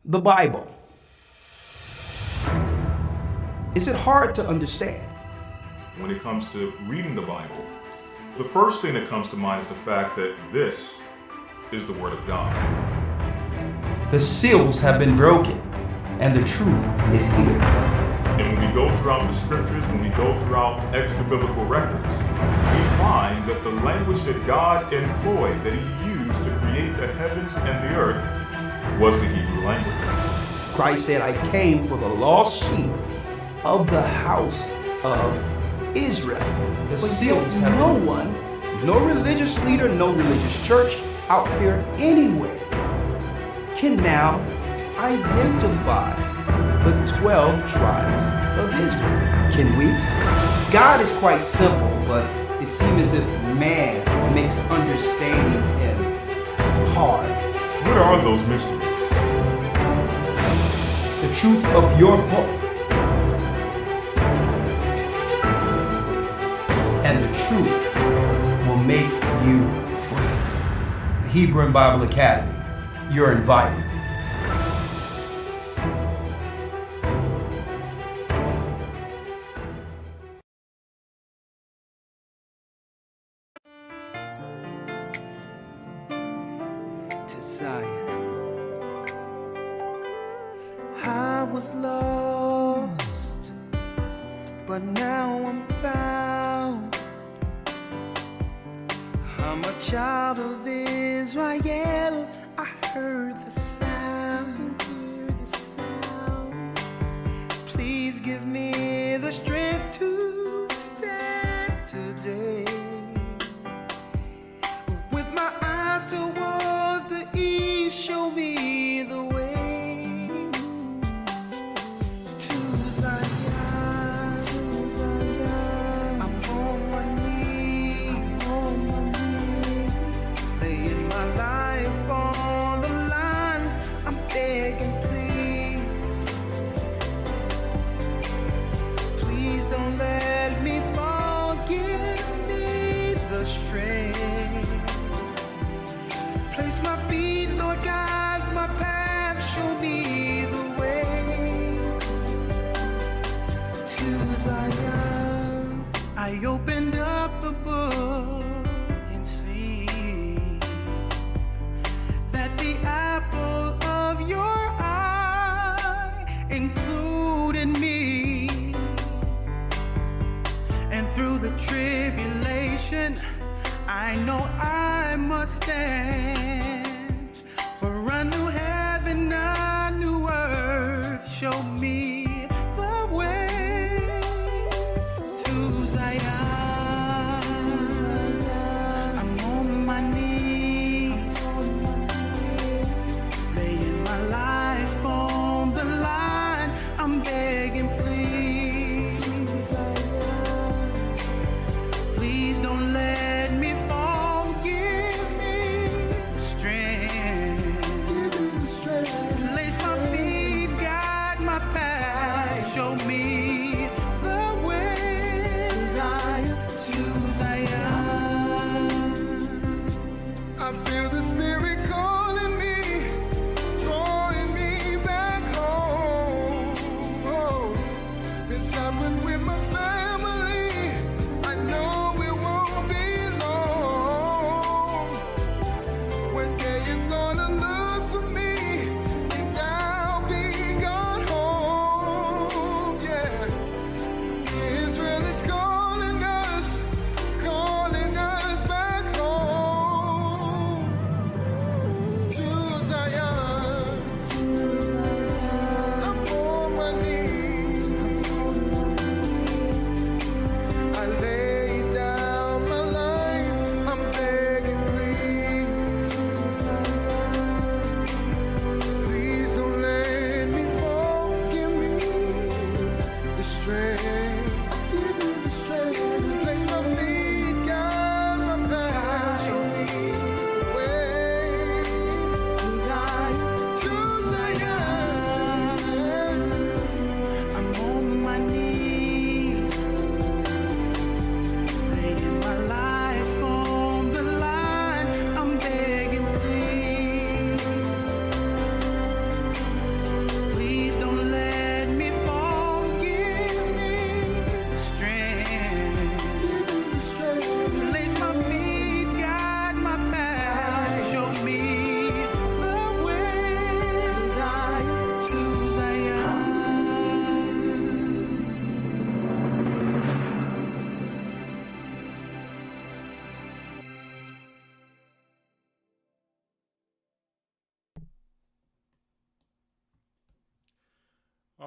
the Bible. Is it hard to understand? When it comes to reading the Bible, the first thing that comes to mind is the fact that this is the Word of God. The seals have been broken, and the truth is here. And when we go throughout the scriptures, when we go throughout extra biblical records, we find that the language that God employed, that He used to create the heavens and the earth, was the Hebrew language. Christ said, I came for the lost sheep of the house of Israel. The seals have no one, no religious leader, no religious church out there anywhere can now identify the 12 tribes of Israel. Can we? God is quite simple, but it seems as if man makes understanding Him hard. What are those mysteries? The truth of your book and the truth will make you free. The Hebrew and Bible Academy, you're invited. To Zion. I was lost, but now I'm found. I'm a child of Israel. I heard the sound. Hear the sound. Please give me the strength to stand today. With my eyes towards the east, show me the way to Zion. I'm on my knees, laying my life on the line. I'm begging, please don't let me fall. Give me the strength. Place my feet, Lord, guide my path. Show me the way to Zion. I opened up the book and see that the apple of your eye included me. And through the tribulation, I know I must stand for a new heaven, a new earth. Show me the way to Zion. I'm on my knees, laying my life on the line. I'm begging, please don't let me fall. Give me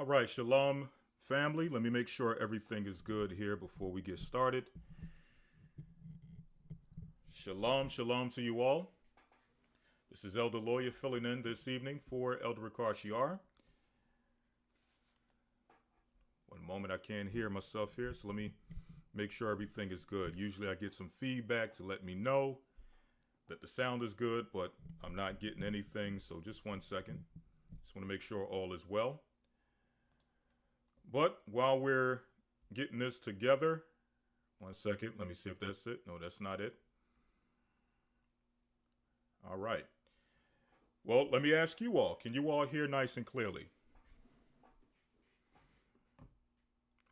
All right, Shalom family. Let me make sure everything is good here before we get started. Shalom, shalom to you all. This is Elder Lawyer filling in this evening for Elder Ricard Shiar. One moment, I can't hear myself here, so let me make sure everything is good. Usually I get some feedback to let me know that the sound is good, but I'm not getting anything, so just 1 second. Just want to make sure all is well. But while we're getting this together, 1 second, let me see if that's it. No, that's not it. All right. Well, let me ask you all, can you all hear nice and clearly?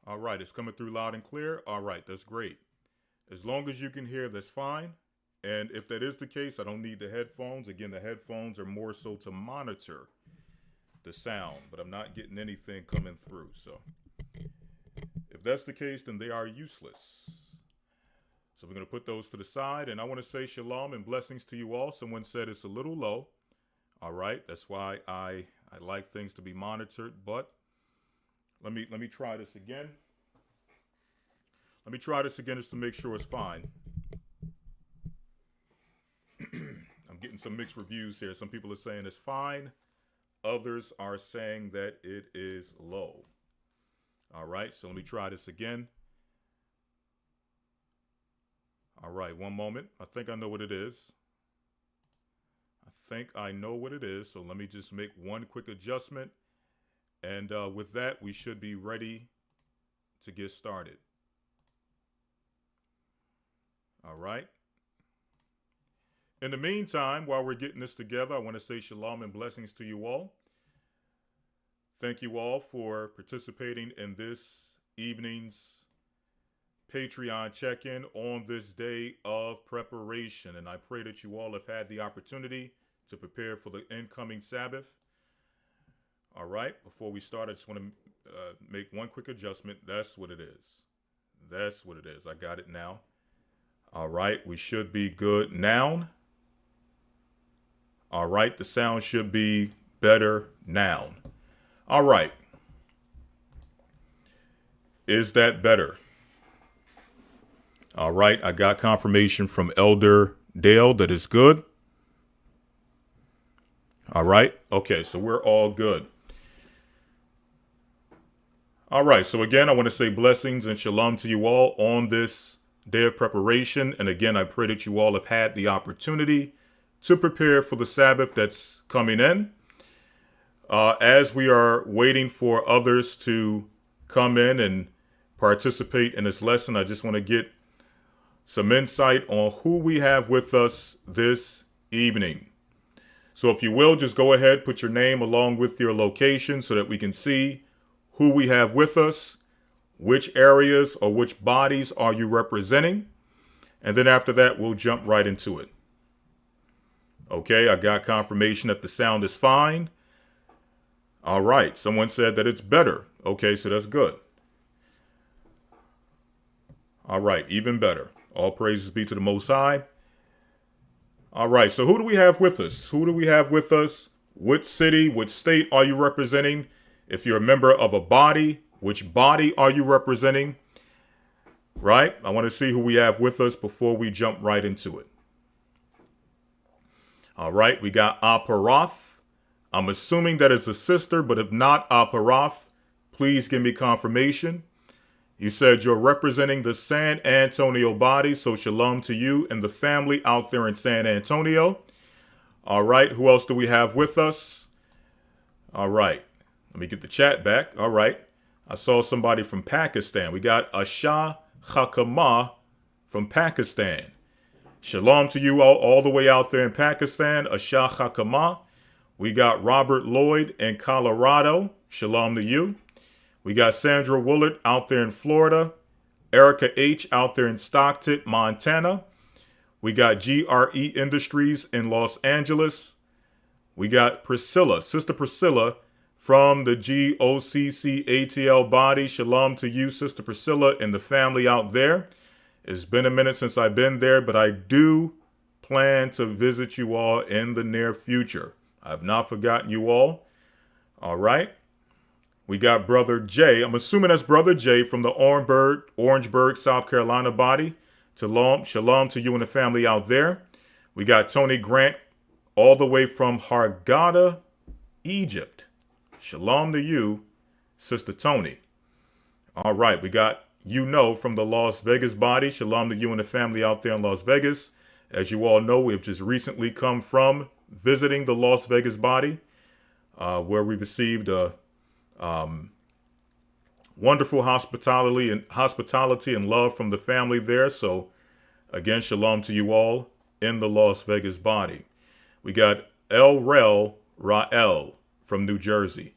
All right, it's coming through loud and clear. All right, that's great. As long as you can hear, that's fine. And if that is the case, I don't need the headphones. Again, the headphones are more so to monitor the sound, but I'm not getting anything coming through. So if that's the case, then they are useless. So we're going to put those to the side. And I want to say shalom and blessings to you all. Someone said it's a little low. All right, that's why I like things to be monitored, but let me try this again. Let me try this again just to make sure it's fine. I'm getting some mixed reviews here. Some people are saying it's fine. Others are saying that it is low. All right, so let me try this again. All right, one moment. I think I know what it is. So let me just make one quick adjustment. And with that, we should be ready to get started. All right. In the meantime, while we're getting this together, I want to say shalom and blessings to you all. Thank you all for participating in this evening's Patreon check-in on this day of preparation. And I pray that you all have had the opportunity to prepare for the incoming Sabbath. All right, before we start, I just want to make one quick adjustment. That's what it is. That's what it is. I got it now. All right, we should be good now. All right, the sound should be better now. All right. Is that better? All right, I got confirmation from Elder Dale that is good. All right. Okay, so we're all good. All right. So again, I want to say blessings and shalom to you all on this day of preparation. And again, I pray that you all have had the opportunity to prepare for the Sabbath that's coming in. As we are waiting for others to come in and participate in this lesson, I just want to get some insight on who we have with us this evening. So if you will, just go ahead, put your name along with your location so that we can see who we have with us, which areas or which bodies are you representing. And then after that, we'll jump right into it. Okay, I got confirmation that the sound is fine. All right, someone said that it's better. Okay, so that's good. All right, even better. All praises be to the Most High. All right, so who do we have with us? Who do we have with us? What city, what state are you representing? If you're a member of a body, which body are you representing? Right? I want to see who we have with us before we jump right into it. All right, we got Aparoth. I'm assuming that is a sister, but if not Aparoth, please give me confirmation. You said you're representing the San Antonio body, so shalom to you and the family out there in San Antonio. All right, who else do we have with us? All right, let me get the chat back. All right, I saw somebody from Pakistan. We got Asha Hakama from Pakistan. Shalom to you all the way out there in Pakistan, Asha Hakama. We got Robert Lloyd in Colorado. Shalom to you. We got Sandra Woolard out there in Florida. Erica H. out there in Stockton, Montana. We got GRE Industries in Los Angeles. We got Priscilla, Sister Priscilla from the GOCC ATL body. Shalom to you, Sister Priscilla, and the family out there. It's been a minute since I've been there, but I do plan to visit you all in the near future. I've not forgotten you all. All right. We got Brother Jay. I'm assuming that's Brother Jay from the Orangeburg, South Carolina body. Shalom to you and the family out there. We got Tony Grant all the way from Hurghada, Egypt. Shalom to you, Sister Tony. All right, we got from the Las Vegas body. Shalom to you and the family out there in Las Vegas. As you all know, we've just recently come from visiting the Las Vegas body, where we received a wonderful hospitality and love from the family there. So again, shalom to you all in the Las Vegas body. We got El Rael from New Jersey.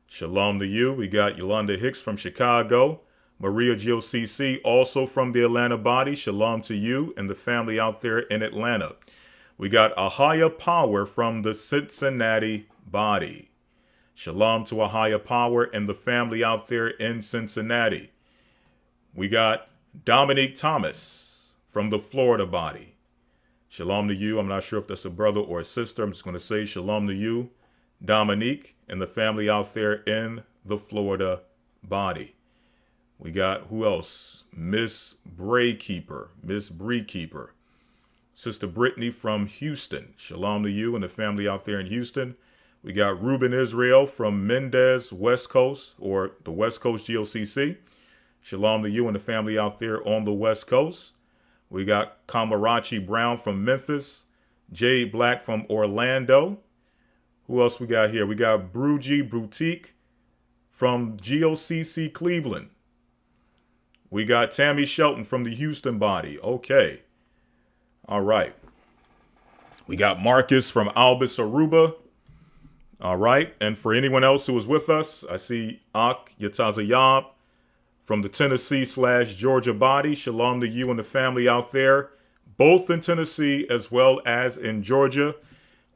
Shalom to you. We got Yolanda Hicks from Chicago. Maria GOCC also from the Atlanta body. Shalom to you and the family out there in Atlanta. We got Ahaya Power from the Cincinnati body. Shalom to Ahaya Power and the family out there in Cincinnati. We got Dominique Thomas from the Florida body. Shalom to you. I'm not sure if that's a brother or a sister. I'm just going to say shalom to you, Dominique, and the family out there in the Florida body. We got who else? Miss Breekeeper. Sister Brittany from Houston. Shalom to you and the family out there in Houston. We got Ruben Israel from Mendez, West Coast, or the West Coast GOCC. Shalom to you and the family out there on the West Coast. We got Kamarachi Brown from Memphis. Jade Black from Orlando. Who else we got here? We got Bruji Boutique from GOCC Cleveland. We got Tammy Shelton from the Houston body. Okay. All right. We got Marcus from Albus, Aruba. All right. And for anyone else who was with us, I see Ak Yatazayab from the Tennessee/Georgia body. Shalom to you and the family out there, both in Tennessee as well as in Georgia.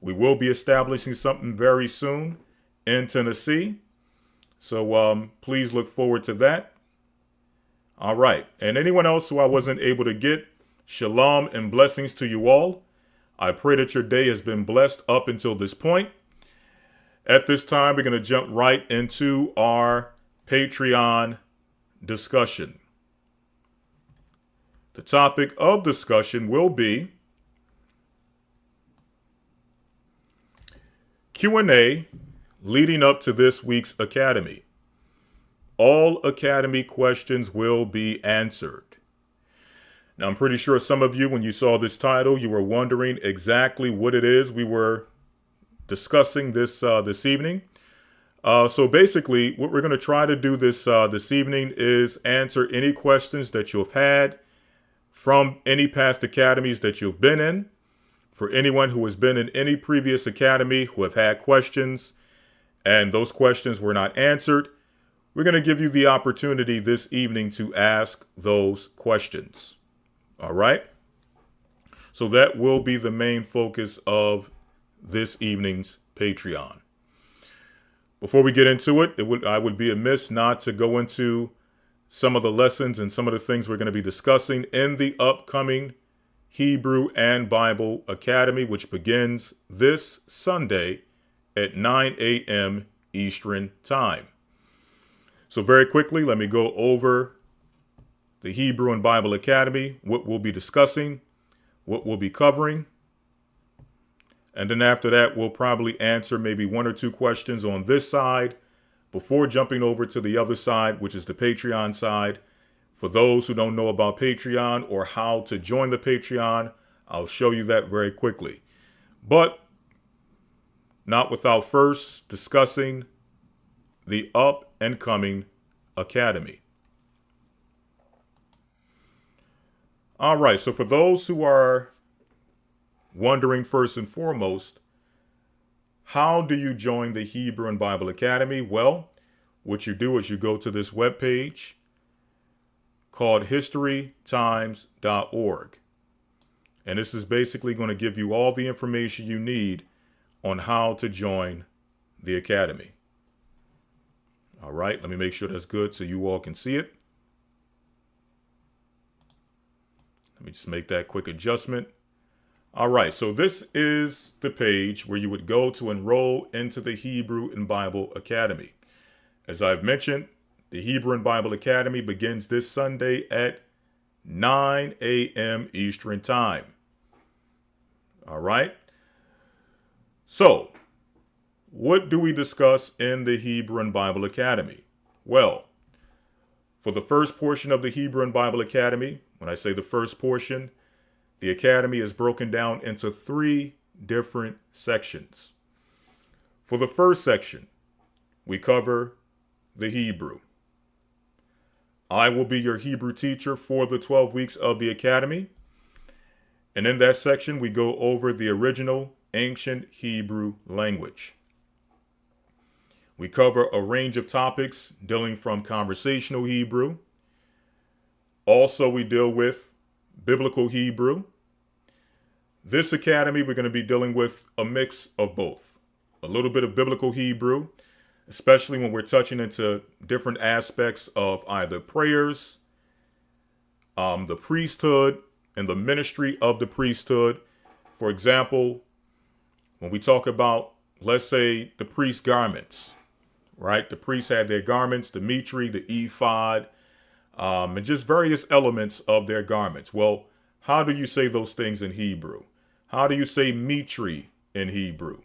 We will be establishing something very soon in Tennessee. So please look forward to that. All right. And anyone else who I wasn't able to get, shalom and blessings to you all. I pray that your day has been blessed up until this point. At this time, we're going to jump right into our Patreon discussion. The topic of discussion will be Q&A leading up to this week's Academy. All Academy questions will be answered. Now, I'm pretty sure some of you, when you saw this title, you were wondering exactly what it is we were discussing this evening. So basically, what we're going to try to do this evening is answer any questions that you've had from any past academies that you've been in. For anyone who has been in any previous academy who have had questions and those questions were not answered, we're going to give you the opportunity this evening to ask those questions. All right? So that will be the main focus of this evening's Patreon. Before we get into it, I would be amiss not to go into some of the lessons and some of the things we're going to be discussing in the upcoming Hebrew and Bible Academy, which begins this Sunday at 9 a.m. Eastern Time. So very quickly, let me go over the Hebrew and Bible Academy, what we'll be discussing, what we'll be covering. And then after that, we'll probably answer maybe one or two questions on this side before jumping over to the other side, which is the Patreon side. For those who don't know about Patreon or how to join the Patreon, I'll show you that very quickly. But not without first discussing the up and coming Academy. All right, so for those who are wondering first and foremost, how do you join the Hebrew and Bible Academy? Well, what you do is you go to this webpage called historytimes.org. And this is basically going to give you all the information you need on how to join the Academy. All right, let me make sure that's good so you all can see it. Let me just make that quick adjustment. All right, so this is the page where you would go to enroll into the Hebrew and Bible Academy. As I've mentioned, the Hebrew and Bible Academy begins this Sunday at 9 a.m. Eastern Time. All right. So, what do we discuss in the Hebrew and Bible Academy? Well, for the first portion of the Hebrew and Bible Academy, when I say the first portion, the Academy is broken down into 3 different sections. For the first section, we cover the Hebrew. I will be your Hebrew teacher for the 12 weeks of the Academy. And in that section, we go over the original ancient Hebrew language. We cover a range of topics dealing from conversational Hebrew. Also, we deal with biblical Hebrew. This academy, we're going to be dealing with a mix of both. A little bit of biblical Hebrew, especially when we're touching into different aspects of either prayers, the priesthood, and the ministry of the priesthood. For example, when we talk about, let's say, the priest's garments, right? The priests had their garments, the mitre, the ephod, and just various elements of their garments. Well, how do you say those things in Hebrew? How do you say mitre in Hebrew?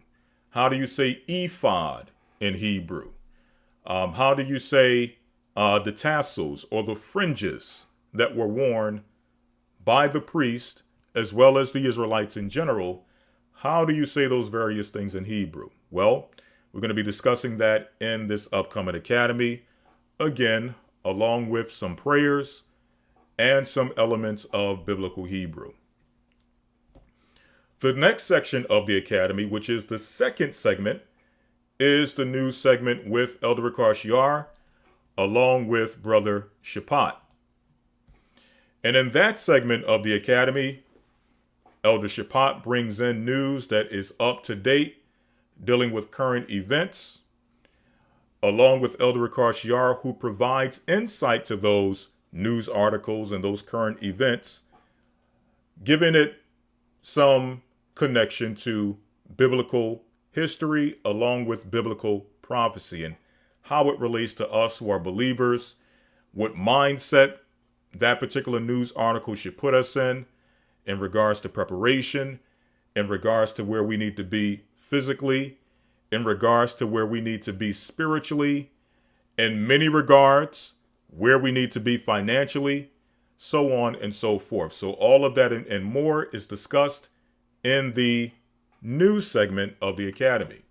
How do you say ephod in Hebrew? How do you say the tassels or the fringes that were worn by the priest as well as the Israelites in general? How do you say those various things in Hebrew? Well, we're going to be discussing that in this upcoming academy, again, along with some prayers and some elements of biblical Hebrew. The next section of the academy, which is the second segment, is the news segment with Elder Ricard Shiar, along with Brother Shapat. And in that segment of the academy, Elder Shapat brings in news that is up to date, dealing with current events, along with Elder Ricard Shiar, who provides insight to those news articles and those current events, giving it some connection to biblical history along with biblical prophecy and how it relates to us who are believers, what mindset that particular news article should put us in regards to preparation, in regards to where we need to be physically, in regards to where we need to be spiritually, in many regards, where we need to be financially, so on and so forth. So all of that and more is discussed in the news segment of the academy.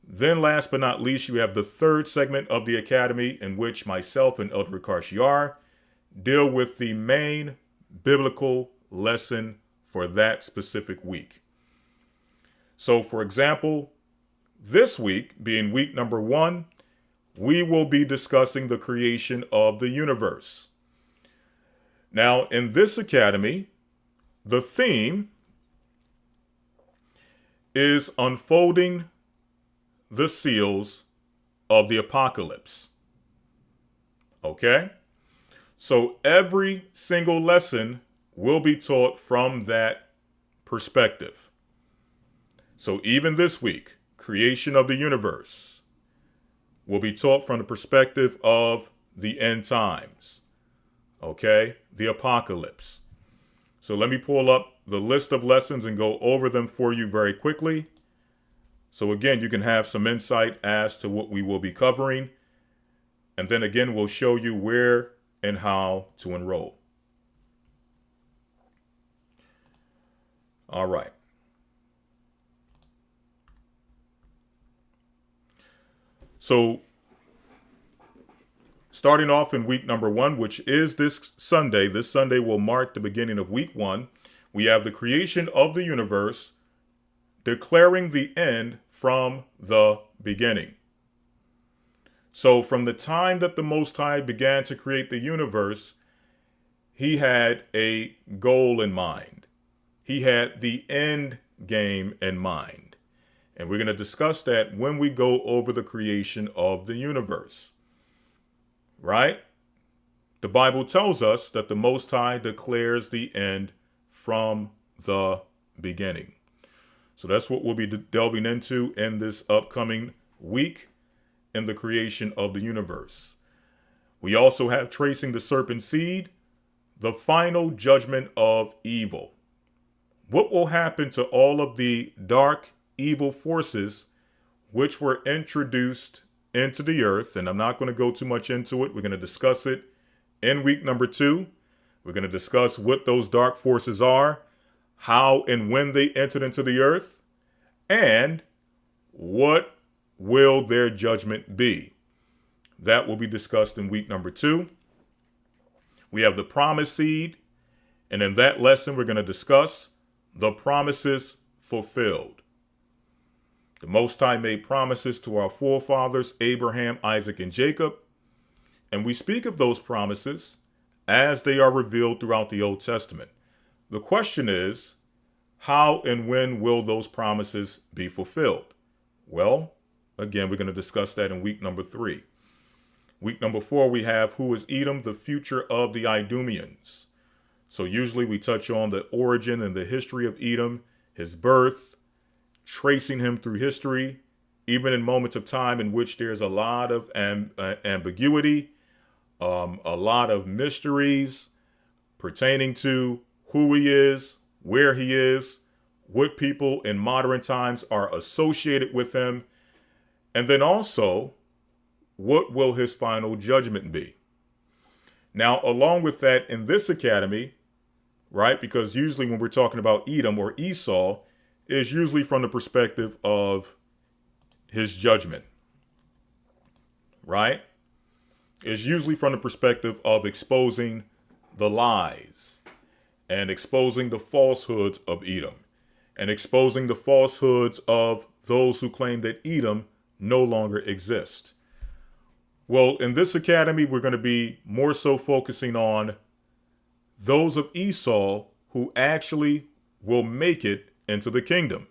Then last but not least, you have the third segment of the academy, in which myself and Elder Ricard Shiar deal with the main biblical lesson for that specific week. So for example, this week, being week number 1, we will be discussing the creation of the universe. Now, in this academy, the theme is unfolding the seals of the apocalypse. Okay? So every single lesson will be taught from that perspective. So even this week, creation of the universe will be taught from the perspective of the end times. Okay? The apocalypse. So let me pull up the list of lessons and go over them for you very quickly. So again, you can have some insight as to what we will be covering. And then again, we'll show you where and how to enroll. All right. So starting off in week number 1, which is this Sunday will mark the beginning of week 1. We have the creation of the universe, declaring the end from the beginning. So from the time that the Most High began to create the universe, he had a goal in mind. He had the end game in mind. And we're going to discuss that when we go over the creation of the universe. Right? The Bible tells us that the Most High declares the end from the beginning. So that's what we'll be delving into in this upcoming week in the creation of the universe. We also have tracing the serpent seed, the final judgment of evil. What will happen to all of the dark, evil forces which were introduced into the earth? And I'm not going to go too much into it. We're going to discuss it in week number 2. We're going to discuss what those dark forces are, how and when they entered into the earth, and what will their judgment be. That will be discussed in week number 2. We have the promise seed, and in that lesson, we're going to discuss the promises fulfilled. The Most High made promises to our forefathers, Abraham, Isaac, and Jacob, and we speak of those promises as they are revealed throughout the Old Testament. The question is, how and when will those promises be fulfilled? Well, again, we're going to discuss that in week number 3. Week number 4, we have who is Edom, the future of the Idumeans. So usually we touch on the origin and the history of Edom, his birth, tracing him through history, even in moments of time in which there's a lot of ambiguity, a lot of mysteries pertaining to who he is, where he is, what people in modern times are associated with him, and then also, what will his final judgment be? Now, along with that, in this academy, right, because usually when we're talking about Edom or Esau, is usually from the perspective of his judgment, right? Is usually from the perspective of exposing the lies and exposing the falsehoods of Edom and exposing the falsehoods of those who claim that Edom no longer exists. Well, in this academy, we're going to be more so focusing on those of Esau who actually will make it into the kingdom.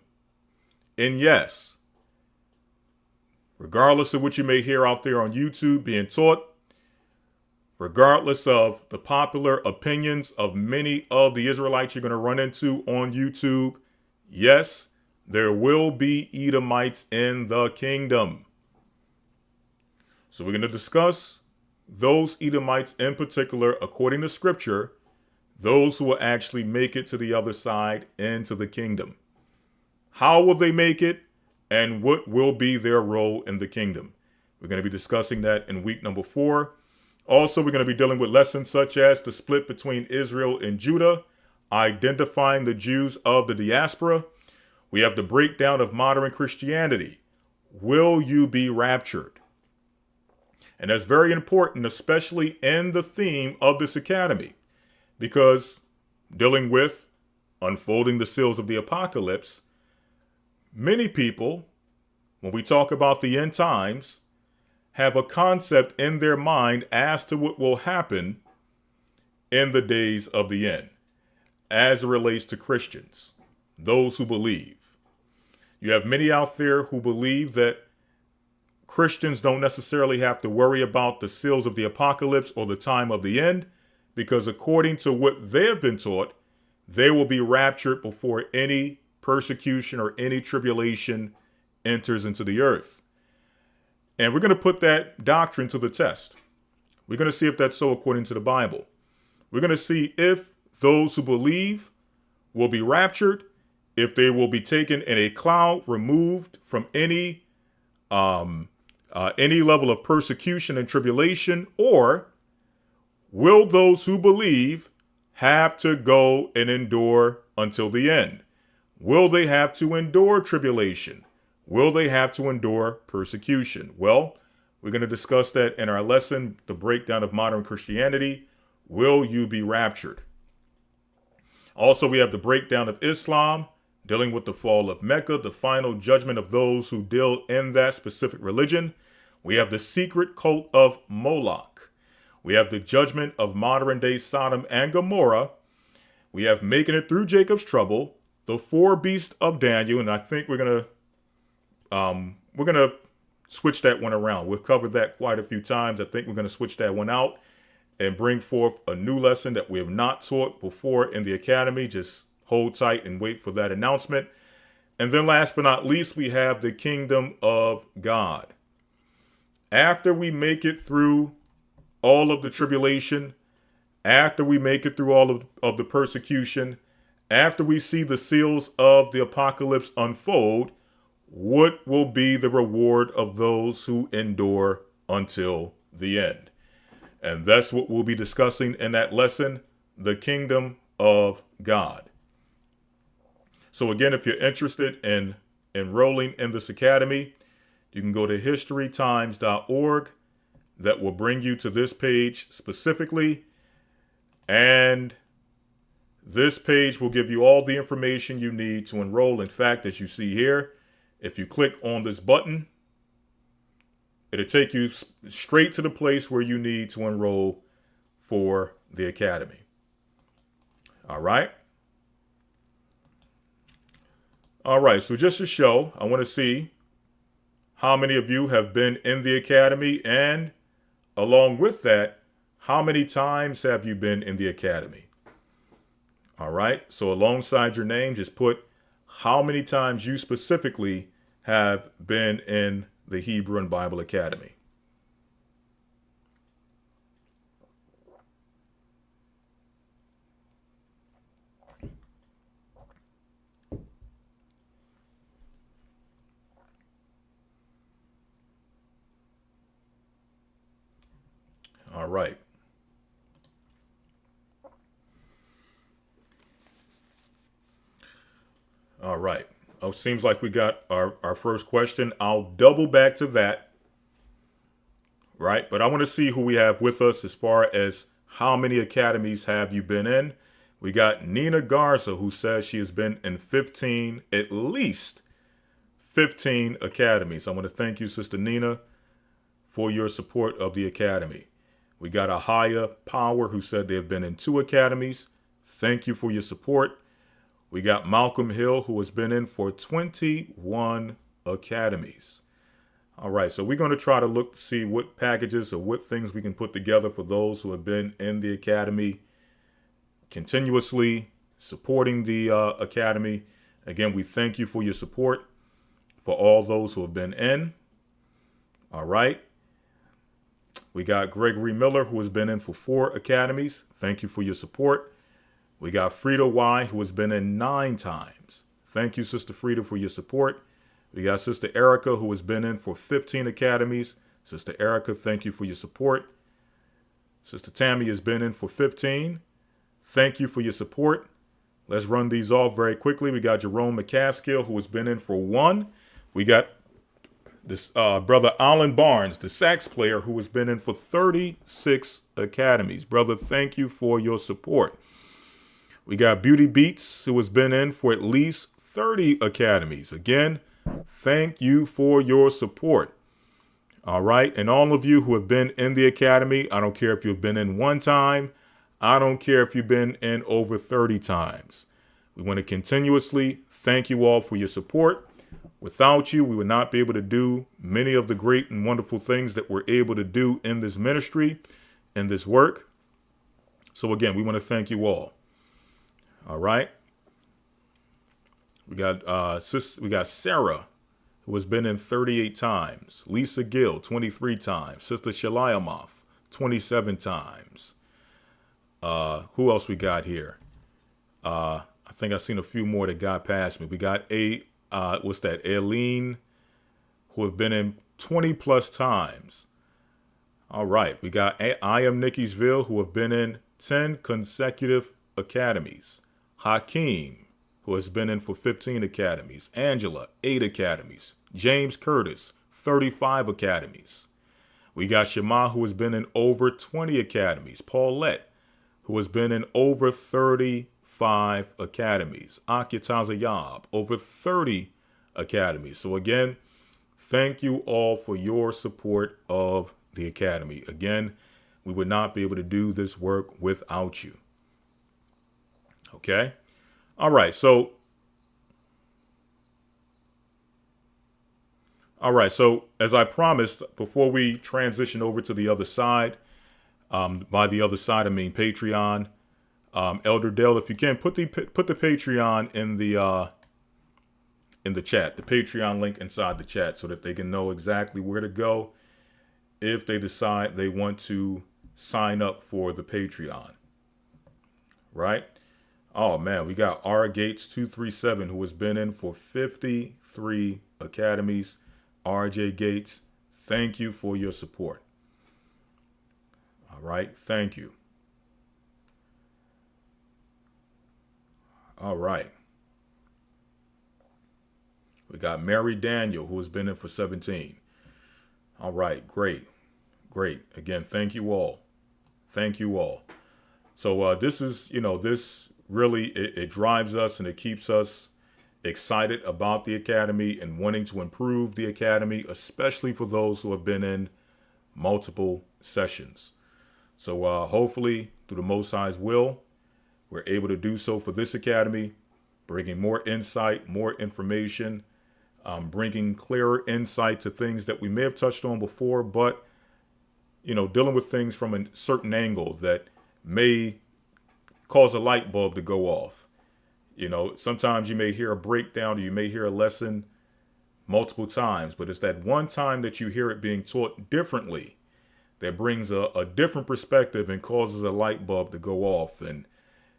And yes, regardless of what you may hear out there on YouTube being taught, regardless of the popular opinions of many of the Israelites you're going to run into on YouTube, yes, there will be Edomites in the kingdom. So we're going to discuss those Edomites in particular, according to scripture, those who will actually make it to the other side into the kingdom. How will they make it, and what will be their role in the kingdom? We're going to be discussing that in week number 4. Also, we're going to be dealing with lessons such as the split between Israel and Judah, identifying the Jews of the diaspora. We have the breakdown of modern Christianity. Will you be raptured? And that's very important, especially in the theme of this academy, because dealing with unfolding the seals of the apocalypse, many people, when we talk about the end times, have a concept in their mind as to what will happen in the days of the end, as it relates to Christians, those who believe. You have many out there who believe that Christians don't necessarily have to worry about the seals of the apocalypse or the time of the end, because according to what they have been taught, they will be raptured before any persecution or any tribulation enters into the earth. And we're going to put that doctrine to the test. We're going to see if that's so according to the Bible. We're going to see if those who believe will be raptured, if they will be taken in a cloud, removed from any level of persecution and tribulation, or will those who believe have to go and endure until the end? Will they have to endure tribulation? Will they have to endure persecution? Well, we're going to discuss that in our lesson, The Breakdown of Modern Christianity. Will you be raptured? Also, we have the breakdown of Islam, dealing with the fall of Mecca, the final judgment of those who deal in that specific religion. We have the secret cult of Moloch. We have the judgment of modern day Sodom and Gomorrah. We have making it through Jacob's trouble, the 4 beasts of Daniel, and I think we're gonna switch that one around. We've covered that quite a few times. I think we're gonna switch that one out and bring forth a new lesson that we have not taught before in the academy. Just hold tight and wait for that announcement. And then last but not least, we have the kingdom of God. after we make it through all of the tribulation, after we make it through all of the persecution, after we see the seals of the apocalypse unfold, what will be the reward of those who endure until the end? And that's what we'll be discussing in that lesson, the kingdom of God. So again, if you're interested in enrolling in this academy, you can go to historytimes.org. That will bring you to this page specifically. And this page will give you all the information you need to enroll. In fact, as you see here, if you click on this button, it'll take you straight to the place where you need to enroll for the academy. All right. All right. So just to show, I want to see how many of you have been in the academy, and along with that, how many times have you been in the academy? All right. So alongside your name, just put how many times you specifically have been in the Hebrew and Bible Academy. All right. All right. Oh, seems like we got our first question. I'll double back to that. Right. But I want to see who we have with us as far as how many academies have you been in. We got Nina Garza, who says she has been in 15, at least 15 academies. I want to thank you, Sister Nina, for your support of the academy. We got Ahaya Power, who said they have been in 2 academies. Thank you for your support. We got Malcolm Hill, who has been in for 21 academies. All right, so we're going to try to look to see what packages or what things we can put together for those who have been in the academy, continuously supporting the academy. Again, we thank you for your support for all those who have been in. All right. We got Gregory Miller, who has been in for 4 academies. Thank you for your support. We got Frida Y, who has been in 9 times. Thank you, Sister Frida, for your support. We got Sister Erica, who has been in for 15 academies. Sister Erica, thank you for your support. Sister Tammy has been in for 15. Thank you for your support. Let's run these off very quickly. We got Jerome McCaskill, who has been in for 1. We got this Brother Alan Barnes, the sax player, who has been in for 36 academies. Brother, thank you for your support. We got Beauty Beats, who has been in for at least 30 academies. Again, thank you for your support. All right. And all of you who have been in the academy, I don't care if you've been in 1 time. I don't care if you've been in over 30 times. We want to continuously thank you all for your support. Without you, we would not be able to do many of the great and wonderful things that we're able to do in this ministry, in this work. So again, we want to thank you all. All right. We got Sarah, who has been in 38 times. Lisa Gill, 23 times. Sister Shaliamoth, 27 times. Who else we got here? I think I've seen a few more that got past me. We got Aileen, who have been in 20 plus times. All right. We got I Am Nickiesville, who have been in 10 consecutive academies. Hakeem, who has been in for 15 academies. Angela, 8 academies. James Curtis, 35 academies. We got Shema, who has been in over 20 academies. Paulette, who has been in over 35 academies. Akitaza Yab, over 30 academies. So again, thank you all for your support of the academy. Again, we would not be able to do this work without you. Okay. All right. So as I promised, before we transition over to the other side, by the other side, I mean Patreon, Elder Dale, if you can put the Patreon in the chat, the Patreon link inside the chat, so that they can know exactly where to go if they decide they want to sign up for the Patreon, right? Oh man, we got R Gates 237 who has been in for 53 academies. RJ Gates, thank you for your support. All right, thank you. All right. We got Mary Daniel who has been in for 17. All right, great. Great. Again, thank you all. Thank you all. So this is, this really, it drives us and it keeps us excited about the Academy and wanting to improve the Academy, especially for those who have been in multiple sessions. So hopefully, through the Most High's will, we're able to do so for this Academy, bringing more insight, more information, bringing clearer insight to things that we may have touched on before, but, dealing with things from a certain angle that may cause a light bulb to go off. Sometimes you may hear a breakdown or you may hear a lesson multiple times, but it's that one time that you hear it being taught differently that brings a different perspective and causes a light bulb to go off. And,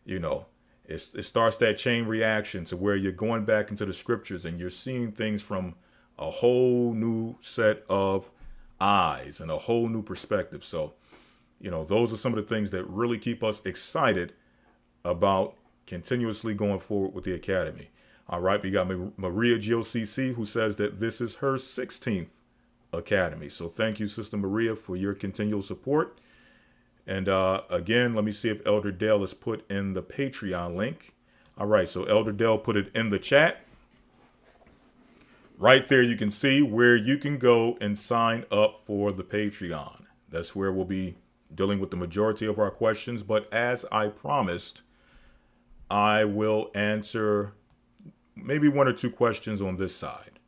it starts that chain reaction to where you're going back into the scriptures and you're seeing things from a whole new set of eyes and a whole new perspective. So, those are some of the things that really keep us excited about continuously going forward with the Academy. All right, we got Maria GOCC who says that this is her 16th Academy. So thank you, Sister Maria, for your continual support. And again, let me see if Elder Dale has put in the Patreon link. All right, so Elder Dale put it in the chat. Right there, you can see where you can go and sign up for the Patreon. That's where we'll be dealing with the majority of our questions. But as I promised, I will answer maybe one or two questions on this side.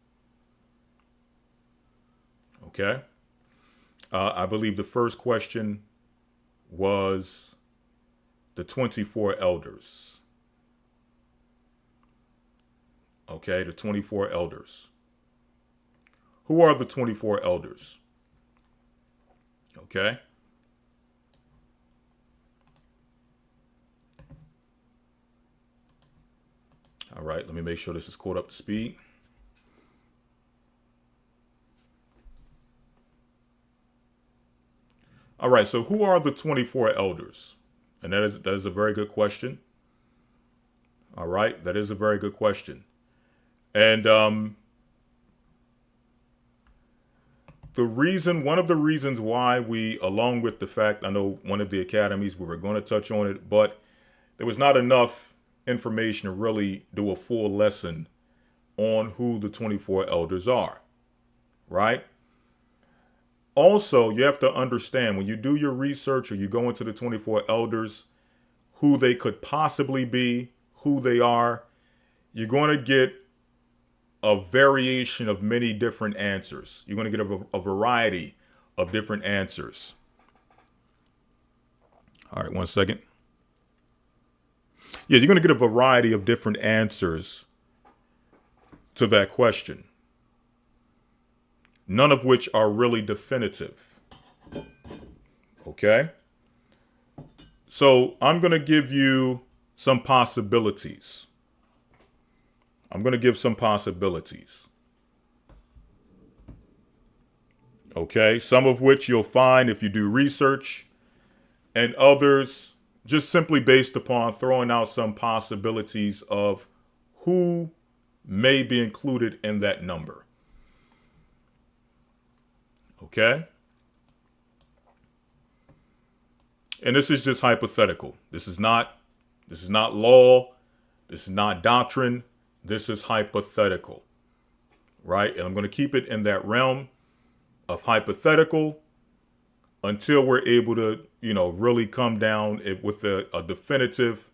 Okay. I believe the first question was the 24 elders. Okay, the 24 elders. Who are the 24 elders? Okay. All right, let me make sure this is caught up to speed. All right, so who are the 24 elders? And that is a very good question. All right, that is a very good question. And one of the reasons why we, along with the fact, I know one of the academies we were going to touch on it, but there was not enough information to really do a full lesson on who the 24 elders are, right? Also, you have to understand when you do your research or you go into the 24 elders, who they could possibly be, who they are, you're going to get a variation of many different answers. You're going to get a variety of different answers. All right, one second. Yeah, you're going to get a variety of different answers to that question, none of which are really definitive. Okay? So I'm going to give you some possibilities. I'm going to give some possibilities. Okay? Some of which you'll find if you do research, and others just simply based upon throwing out some possibilities of who may be included in that number. Okay? And this is just hypothetical. This is not law. This is not doctrine. This is hypothetical. Right? And I'm going to keep it in that realm of hypothetical until we're able to, really come down with a definitive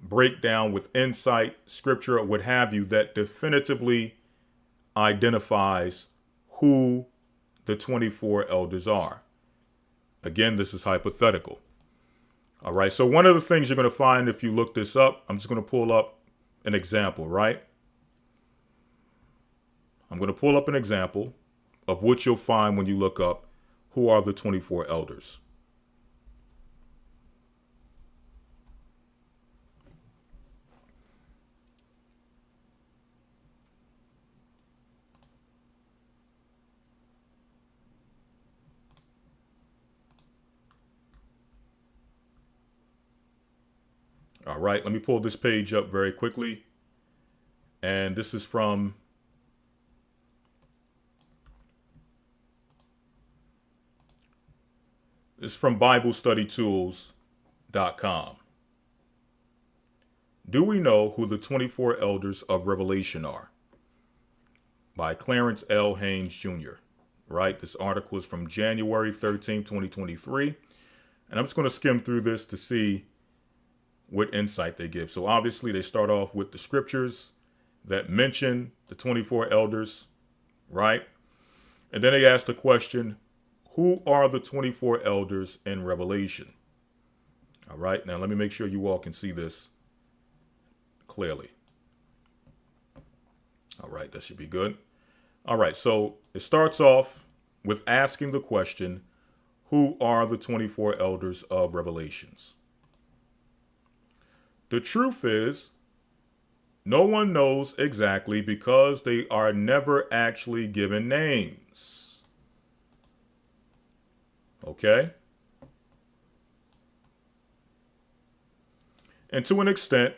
breakdown with insight, scripture, or what have you, that definitively identifies who the 24 elders are. Again, this is hypothetical. All right. So one of the things you're going to find if you look this up, I'm just going to pull up an example, right? I'm going to pull up an example of what you'll find when you look up who are the 24 elders? All right, let me pull this page up very quickly. And this is from BibleStudyTools.com. Do we know who the 24 elders of Revelation are? By Clarence L. Haynes Jr. Right? This article is from January 13, 2023. And I'm just going to skim through this to see what insight they give. So obviously they start off with the scriptures that mention the 24 elders, right? And then they ask the question, who are the 24 elders in Revelation? All right, now let me make sure you all can see this clearly. All right, that should be good. All right, so it starts off with asking the question, who are the 24 elders of Revelations? The truth is, no one knows exactly because they are never actually given names. Okay? And to an extent,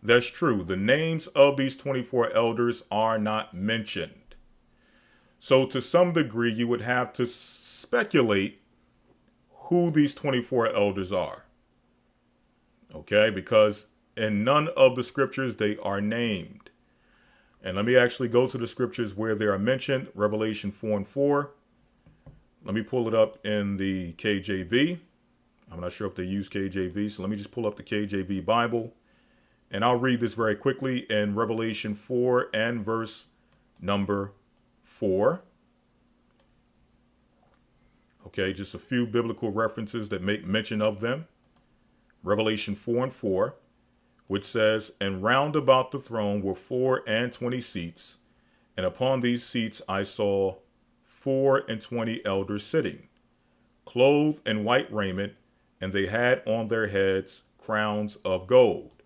that's true. The names of these 24 elders are not mentioned. So to some degree, you would have to speculate who these 24 elders are. Okay, because in none of the scriptures they are named. And let me actually go to the scriptures where they are mentioned. Revelation 4:4. Let me pull it up in the KJV. I'm not sure if they use KJV, so let me just pull up the KJV Bible. And I'll read this very quickly in Revelation 4 and verse number 4. Okay, just a few biblical references that make mention of them. Revelation 4:4, which says, "And round about the throne were 24 seats, and upon these seats I saw 24 elders sitting, clothed in white raiment, and they had on their heads crowns of gold."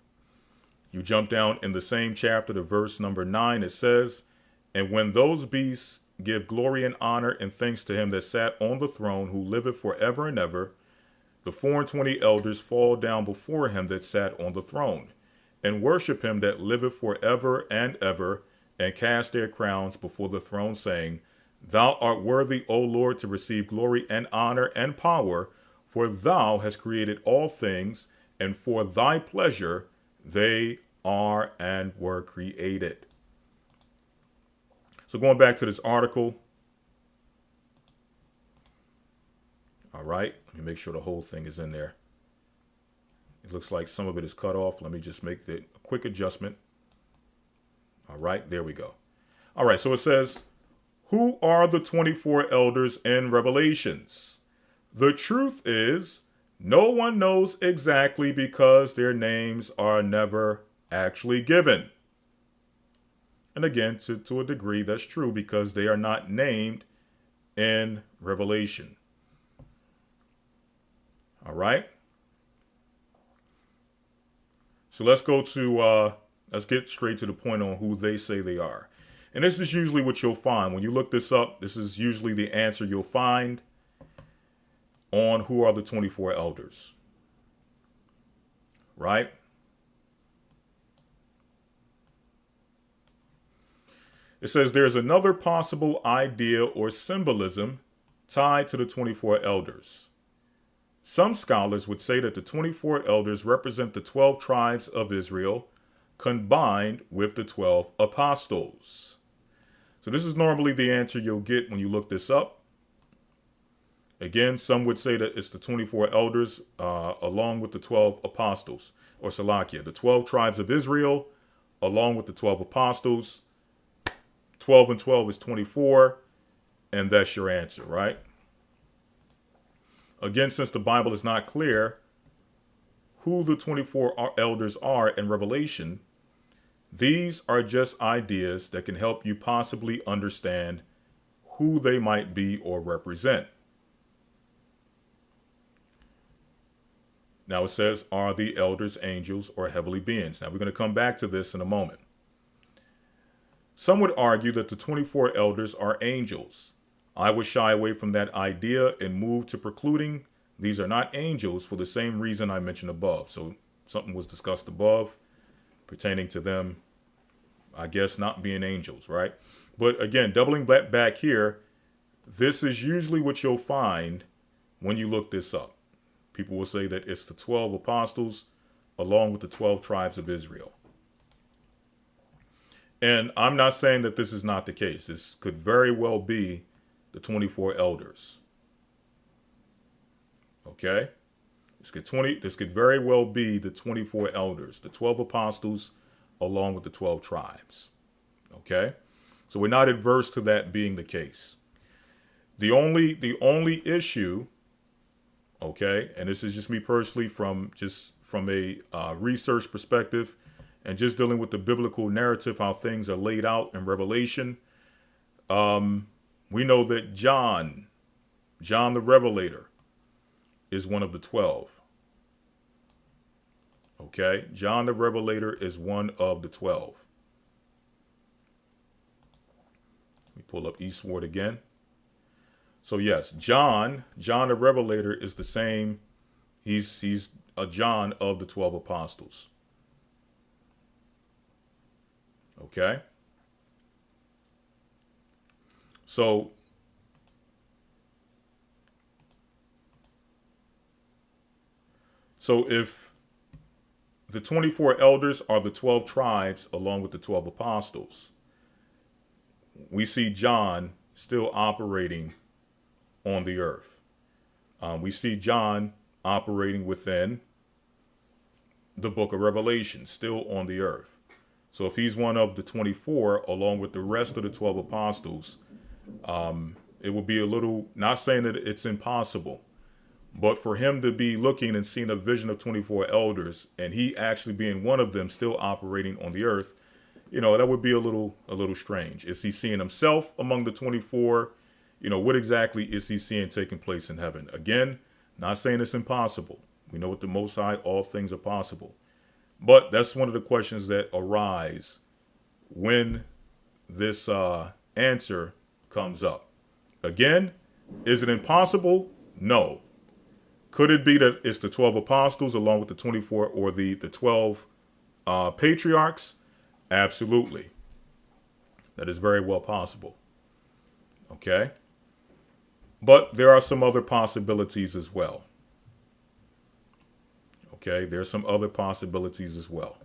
You jump down in the same chapter to verse number 9, it says, "And when those beasts give glory and honor and thanks to him that sat on the throne, who liveth forever and ever, the 24 elders fall down before him that sat on the throne, and worship him that liveth forever and ever, and cast their crowns before the throne, saying, Thou art worthy, O Lord, to receive glory and honor and power, for thou hast created all things, and for thy pleasure they are and were created." So going back to this article. All right, let me make sure the whole thing is in there. It looks like some of it is cut off. Let me just make a quick adjustment. All right, there we go. All right, so it says, who are the 24 elders in Revelations? The truth is, no one knows exactly because their names are never actually given. And again, to a degree, that's true because they are not named in Revelation. All right. So let's get straight to the point on who they say they are. And this is usually what you'll find. When you look this up, this is usually the answer you'll find on who are the 24 elders. Right? It says there's another possible idea or symbolism tied to the 24 elders. Some scholars would say that the 24 elders represent the 12 tribes of Israel combined with the 12 apostles. So this is normally the answer you'll get when you look this up. Again, some would say that it's the 24 elders along with the 12 apostles, or Salakia, the 12 tribes of Israel along with the 12 apostles. 12 and 12 is 24, and that's your answer, right? Again, since the Bible is not clear who the 24 elders are in Revelation, these are just ideas that can help you possibly understand who they might be or represent. Now it says, are the elders angels or heavenly beings? Now we're going to come back to this in a moment. Some would argue that the 24 elders are angels. I would shy away from that idea and move to precluding these are not angels for the same reason I mentioned above. So something was discussed above pertaining to them, I guess, not being angels, right? But again, doubling back here, this is usually what you'll find when you look this up. People will say that it's the 12 apostles along with the 12 tribes of Israel. And I'm not saying that this is not the case. This could very well be the 24 elders. Okay? This could very well be the 24 elders, the 12 apostles along with the 12 tribes. Okay? So we're not adverse to that being the case. The only issue, okay, and this is just me personally from a research perspective and just dealing with the biblical narrative, how things are laid out in Revelation. We know that John the Revelator, is one of the 12. Okay, John the Revelator is one of the 12. Let me pull up Eastward again. So yes, John the Revelator is the same. He's a John of the 12 apostles. Okay. So if the 24 elders are the 12 tribes along with the 12 apostles, we see John still operating on the earth. We see John operating within the book of Revelation, still on the earth. So if he's one of the 24, along with the rest of the 12 apostles, it will be a little, not saying that it's impossible, but for him to be looking and seeing a vision of 24 elders and he actually being one of them still operating on the earth, that would be a little strange. Is he seeing himself among the 24? What exactly is he seeing taking place in heaven? Again, not saying it's impossible. We know with the Most High, all things are possible. But that's one of the questions that arise when this answer comes up. Again, is it impossible? No. Could it be that it's the 12 apostles along with the 24 or the 12 patriarchs? Absolutely. That is very well possible. Okay. But there are some other possibilities as well. Okay, there's some other possibilities as well.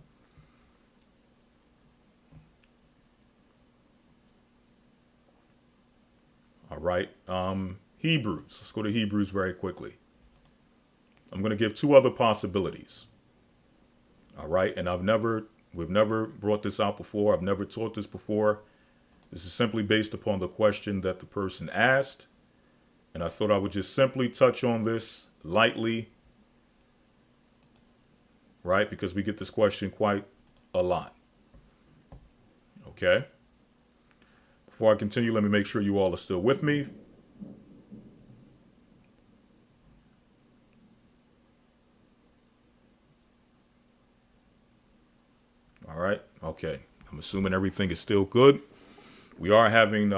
All right, Hebrews. Let's go to Hebrews very quickly. I'm going to give two other possibilities. All right, and we've never brought this out before. I've never taught this before. This is simply based upon the question that the person asked. And I thought I would just simply touch on this lightly. Right? Because we get this question quite a lot. Okay. Before I continue, let me make sure you all are still with me. All right. Okay. I'm assuming everything is still good. We are having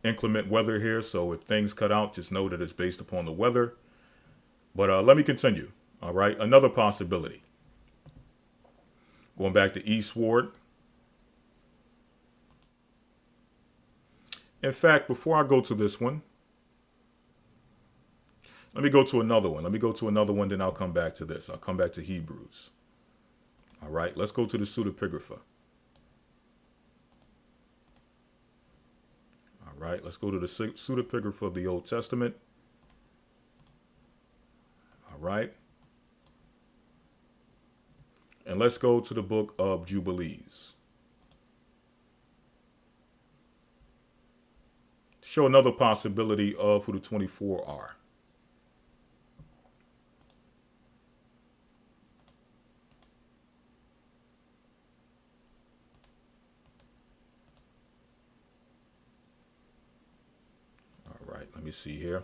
inclement weather here, so if things cut out, just know that it's based upon the weather. But let me continue. All right. Another possibility. Going back to Eastward. In fact, before I go to this one, let me go to another one. Then I'll come back to this. I'll come back to Hebrews. All right, let's go to the pseudepigrapha. All right, let's go to the pseudepigrapha of the Old Testament. All right. And let's go to the book of Jubilees. Show another possibility of who the 24 are. let me see here.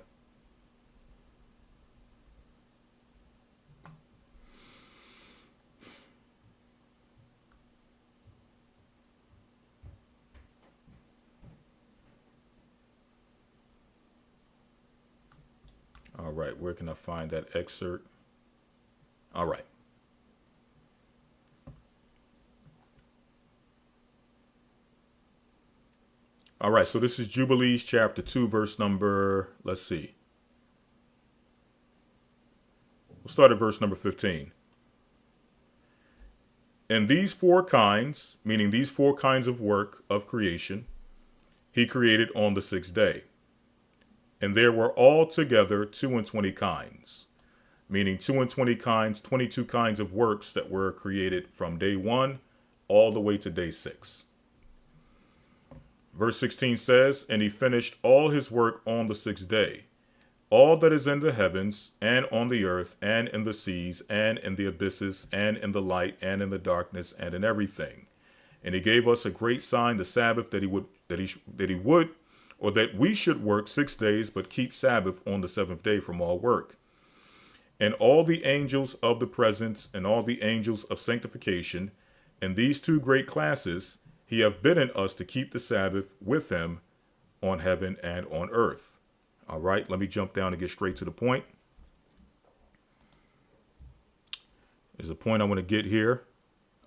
All right, where can I find that excerpt? All right. All right, so this is Jubilees chapter 2, verse number, let's see. We'll start at verse number 15. And these four kinds, meaning these four kinds of work of creation, he created on the sixth day. And there were altogether 22 kinds, meaning 22 kinds, 22 kinds of works that were created from day 1 all the way to day 6. Verse 16 says, and he finished all his work on the sixth day. All that is in the heavens and on the earth and in the seas and in the abysses and in the light and in the darkness and in everything. And he gave us a great sign, the Sabbath, that we should work 6 days, but keep Sabbath on the seventh day from all work. And all the angels of the presence and all the angels of sanctification, and these two great classes, he hath bidden us to keep the Sabbath with him on heaven and on earth. All right, let me jump down and get straight to the point. There's a point I want to get here.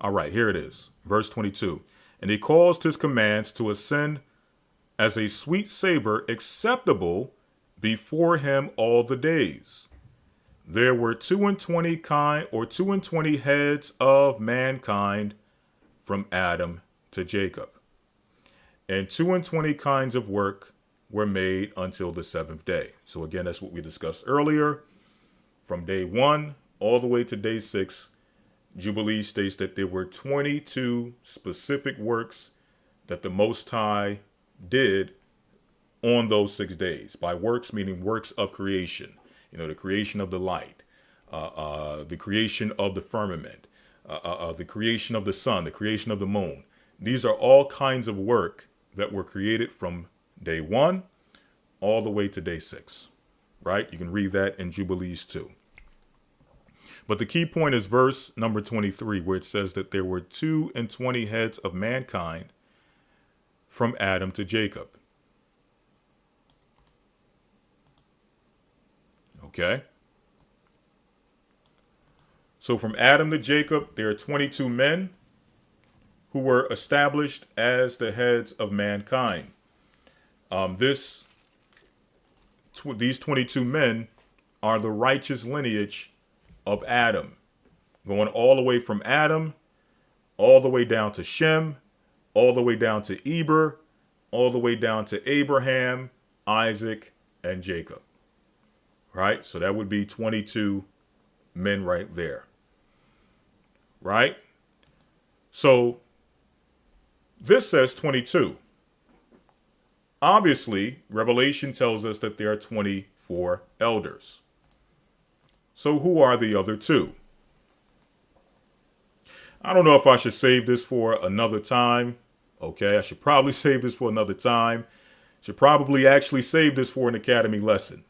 All right, here it is. Verse 22. And he caused his commands to ascend as a sweet savor acceptable before him all the days. There were 22 heads of mankind from Adam to Jacob. And 22 kinds of work were made until the seventh day. So again, that's what we discussed earlier. From day 1 all the way to day 6, Jubilee states that there were 22 specific works that the Most High did on those 6 days. By works, meaning works of creation. You know, the creation of the light, the creation of the firmament, the creation of the sun, the creation of the moon. These are all kinds of work that were created from day 1 all the way to day 6, right? You can read that in Jubilees 2. But the key point is verse number 23, where it says that there were 22 heads of mankind from Adam to Jacob. Okay. So from Adam to Jacob, there are 22 men who were established as the heads of mankind. These 22 men are the righteous lineage of Adam, going all the way from Adam, all the way down to Shem, all the way down to Eber, all the way down to Abraham, Isaac, and Jacob. Right? So that would be 22 men right there. Right? So this says 22. Obviously, Revelation tells us that there are 24 elders. So who are the other two? I don't know if I should save this for another time. Okay, I should probably save this for another time. Should probably actually save this for an academy lesson.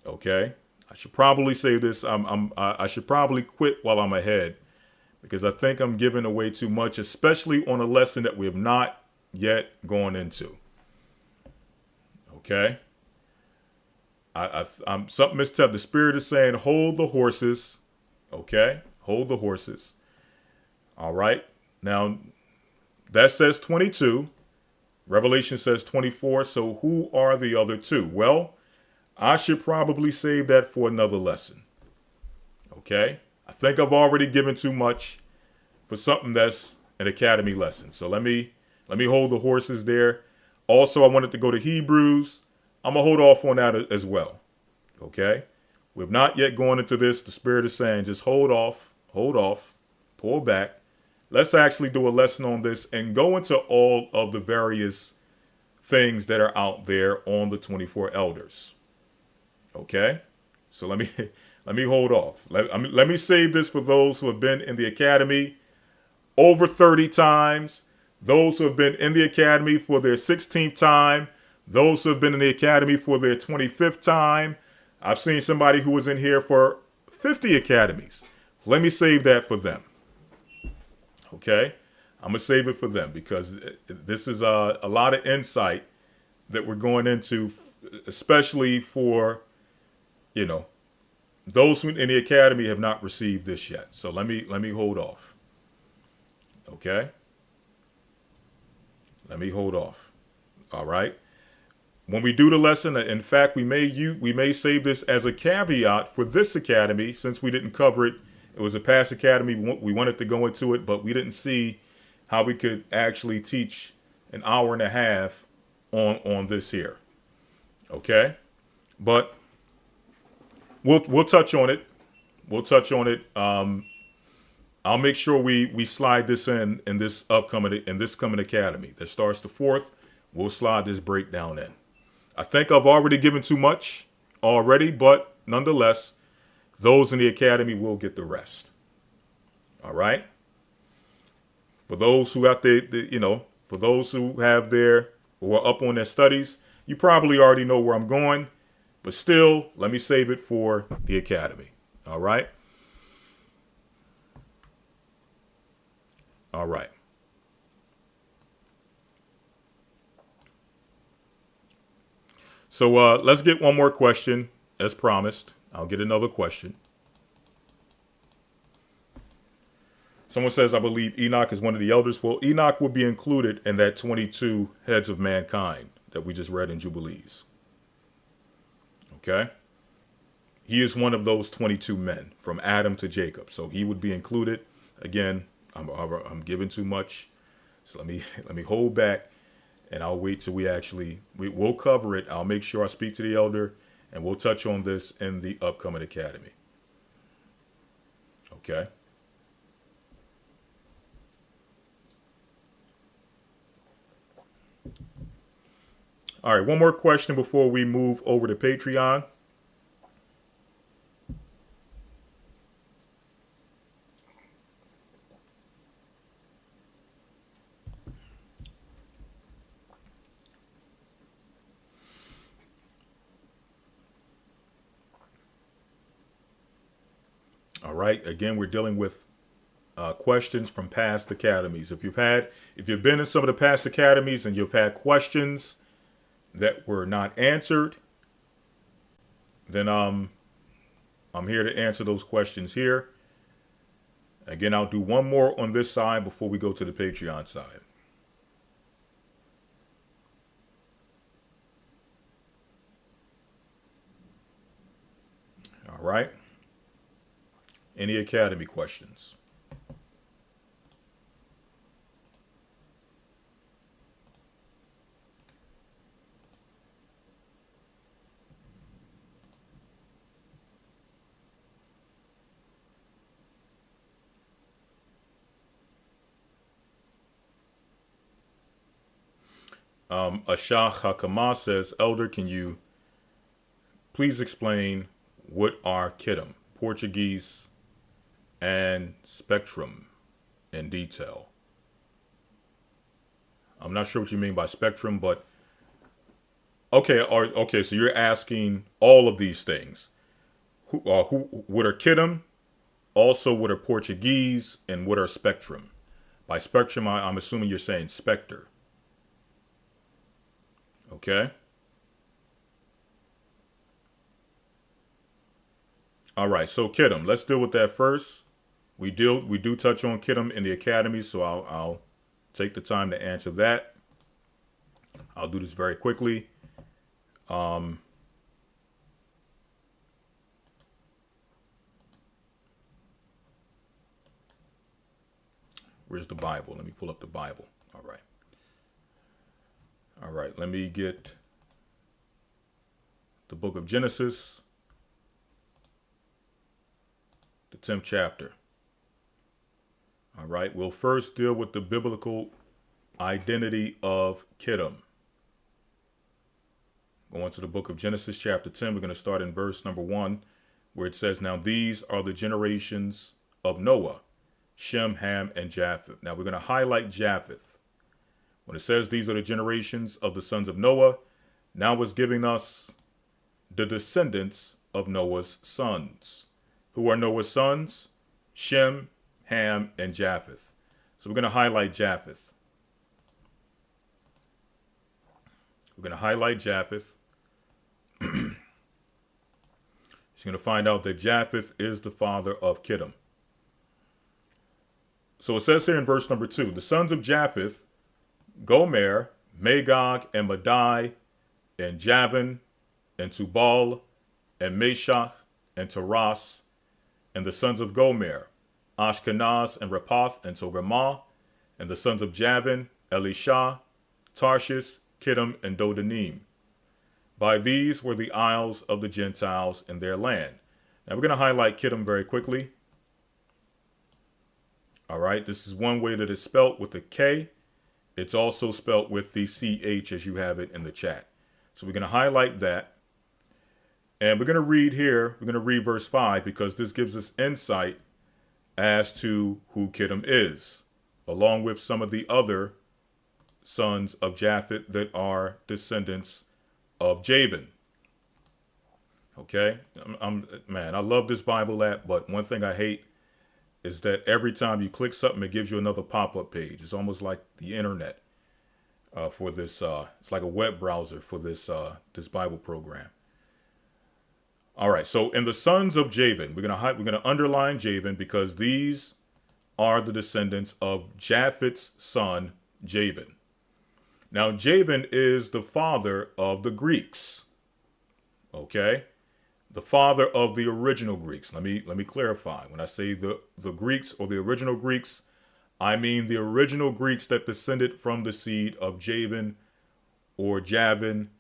Okay, I should probably save this. I should probably quit while I'm ahead, because I think I'm giving away too much, especially on a lesson that we have not yet gone into. Okay. I'm something Mr. The Spirit is saying, hold the horses. Okay. Hold the horses. All right. Now that says 22. Revelation says 24. So who are the other two? Well, I should probably save that for another lesson. Okay. I think I've already given too much for something that's an academy lesson. So let me hold the horses there. Also, I wanted to go to Hebrews. I'm going to hold off on that as well. Okay. We've not yet gone into this. The Spirit is saying, just hold off, pull back. Let's actually do a lesson on this and go into all of the various things that are out there on the 24 elders. Okay. So let me hold off. Let me save this for those who have been in the academy over 30 times. Those who have been in the academy for their 16th time, Those who have been in the academy for their 25th time, I've seen somebody who was in here for 50 academies. Let me save that for them. Okay? I'm going to save it for them because this is a lot of insight that we're going into, especially for, those who in the academy have not received this yet. So let me hold off. Okay? Let me hold off. All right? When we do the lesson, in fact, we may save this as a caveat for this academy since we didn't cover it. It was a past academy. We wanted to go into it, but we didn't see how we could actually teach an hour and a half on this here. Okay? But we'll touch on it. We'll touch on it. I'll make sure we slide this in this coming academy that starts the 4th. We'll slide this breakdown in. I think I've already given too much already, but nonetheless, those in the academy will get the rest. All right. For those who out there, for those who who are up on their studies, you probably already know where I'm going, but still, let me save it for the academy. All right. All right. So let's get one more question as promised. I'll get another question. Someone says, I believe Enoch is one of the elders. Well, Enoch would be included in that 22 heads of mankind that we just read in Jubilees. Okay. He is one of those 22 men from Adam to Jacob. So he would be included. Again, I'm giving too much. So let me hold back. And I'll wait till we'll cover it. I'll make sure I speak to the elder and we'll touch on this in the upcoming academy. Okay. All right. One more question before we move over to Patreon. All right. Again, we're dealing with questions from past academies. If you've been in some of the past academies and you've had questions that were not answered, then I'm here to answer those questions here. Again, I'll do one more on this side before we go to the Patreon side. All right. Any academy questions? Ashah Hakama says, Elder, can you please explain what are Kittim, Portuguese, and spectrum in detail? I'm not sure what you mean by spectrum, but okay. So you're asking all of these things. What are Kittim? Also, what are Portuguese, and what are spectrum? By spectrum, I'm assuming you're saying specter. Okay. All right. So Kittim, let's deal with that first. We do touch on Kittim in the academy, so I'll take the time to answer that. I'll do this very quickly. Where's the Bible? Let me pull up the Bible. All right. All right. Let me get the book of Genesis, the 10th chapter. All right. We'll first deal with the biblical identity of Kittim. Going to the book of Genesis, chapter 10. We're going to start in verse number 1, where it says, Now these are the generations of Noah, Shem, Ham, and Japheth. Now we're going to highlight Japheth. When it says these are the generations of the sons of Noah, now is giving us the descendants of Noah's sons. Who are Noah's sons? Shem, Ham, and Japheth. So we're going to highlight Japheth. We're going to highlight Japheth. She's going to find out that Japheth is the father of Kittim. So it says here in verse number 2, the sons of Japheth, Gomer, Magog, and Madai, and Javan, and Tubal, and Meshach, and Taras, and the sons of Gomer, Ashkenaz, and Rapath, and Togarmah, and the sons of Javan, Elisha, Tarshish, Kittim, and Dodanim. By these were the isles of the Gentiles in their land. Now we're going to highlight Kittim very quickly. All right, this is one way that it's spelt with a K. It's also spelt with the CH as you have it in the chat. So we're going to highlight that. And we're going to read here, we're going to read verse 5 because this gives us insight as to who Kittim is, along with some of the other sons of Japheth that are descendants of Javan. Okay, man, I love this Bible app, but one thing I hate is that every time you click something, it gives you another pop-up page. It's almost like the internet for this. It's like a web browser for this this Bible program. All right, so in the sons of Javan, we're gonna underline Javan because these are the descendants of Japheth's son Javan. Now, Javan is the father of the Greeks. Okay, the father of the original Greeks. Let me clarify. When I say the Greeks or the original Greeks, I mean the original Greeks that descended from the seed of Javan or Javan,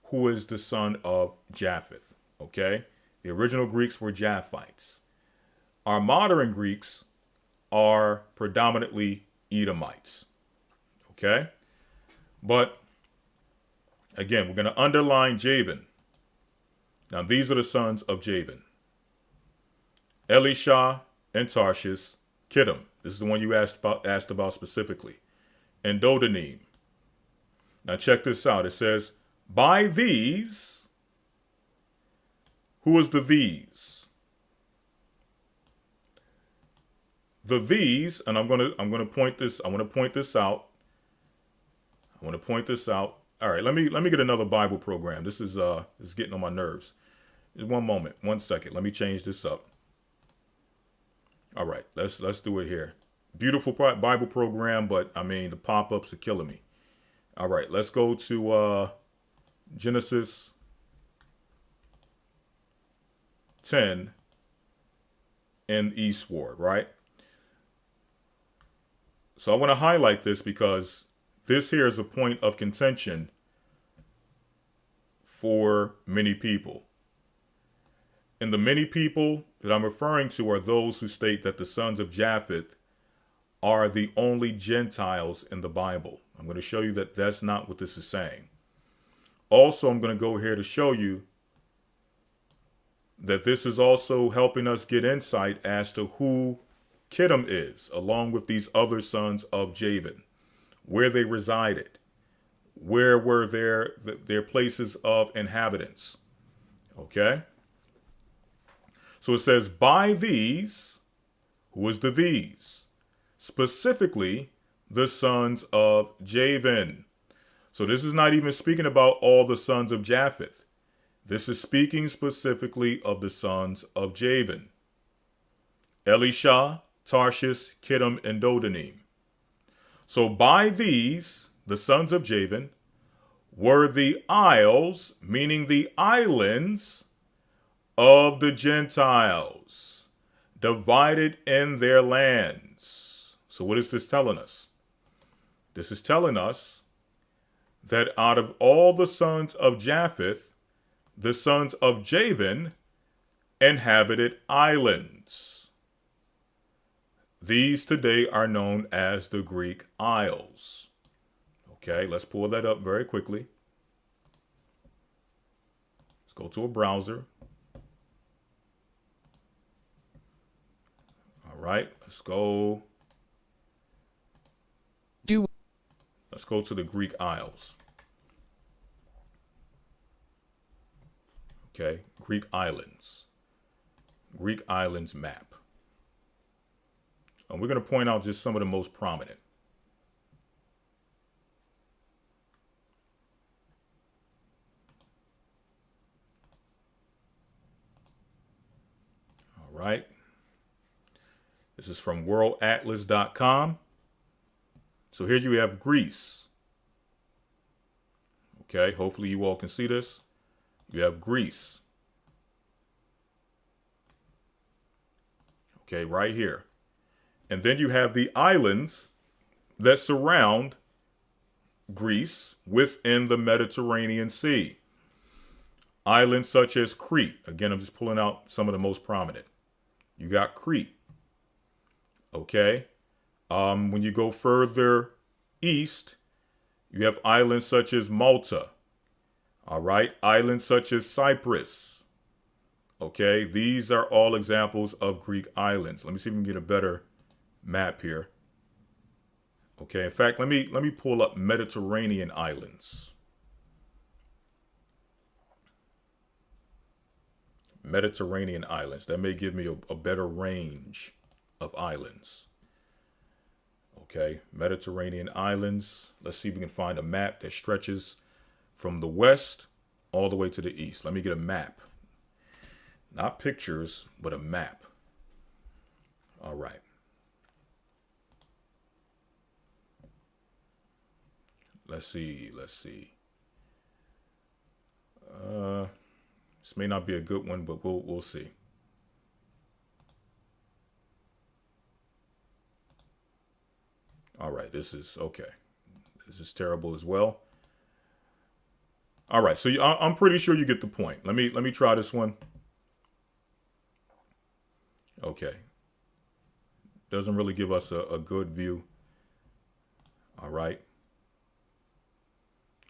who is the son of Japheth. Okay, the original Greeks were Japhites. Our modern Greeks are predominantly Edomites. Okay, but again, we're going to underline Javan. Now, these are the sons of Javan: Elisha and Tarshish, Kittim. This is the one you asked about specifically, and Dodanim. Now, check this out. It says, "By these." Who is the these? The these, and I'm gonna point this. I want to point this out. All right, let me get another Bible program. This is getting on my nerves. Just one moment, 1 second. Let me change this up. All right, let's do it here. Beautiful Bible program, but I mean the pop-ups are killing me. All right, let's go to Genesis 10 and eastward, right? So I want to highlight this because this here is a point of contention for many people. And the many people that I'm referring to are those who state that the sons of Japheth are the only Gentiles in the Bible. I'm going to show you that that's not what this is saying. Also, I'm going to go here to show you that this is also helping us get insight as to who Kittim is, along with these other sons of Javan, where they resided, where were their places of inhabitants. Okay? So it says, by these, who is the these? Specifically, the sons of Javan. So this is not even speaking about all the sons of Japheth. This is speaking specifically of the sons of Javan: Elisha, Tarshish, Kittim, and Dodanim. So by these, the sons of Javan, were the isles, meaning the islands of the Gentiles, divided in their lands. So what is this telling us? This is telling us that out of all the sons of Japheth, the sons of Javan inhabited islands. These today are known as the Greek Isles. Okay, let's pull that up very quickly. Let's go to a browser. All right, let's go. Let's go to the Greek Isles. Okay, Greek islands. Greek islands map. And we're going to point out just some of the most prominent. All right. This is from worldatlas.com. So here you have Greece. Okay, hopefully you all can see this. You have Greece. Okay, right here. And then you have the islands that surround Greece within the Mediterranean Sea. Islands such as Crete. Again, I'm just pulling out some of the most prominent. You got Crete. Okay. When you go further east, you have islands such as Malta. All right. Islands such as Cyprus. Okay. These are all examples of Greek islands. Let me see if we can get a better map here. Okay. In fact, let me pull up Mediterranean islands. Mediterranean islands. That may give me a better range of islands. Okay, Mediterranean islands. Let's see if we can find a map that stretches from the west all the way to the east. Let me get a map. Not pictures, but a map. All right. Let's see. This may not be a good one, but we'll see. All right, this is okay. This is terrible as well. All right, so I'm pretty sure you get the point. Let me try this one. Okay. Doesn't really give us a good view. All right.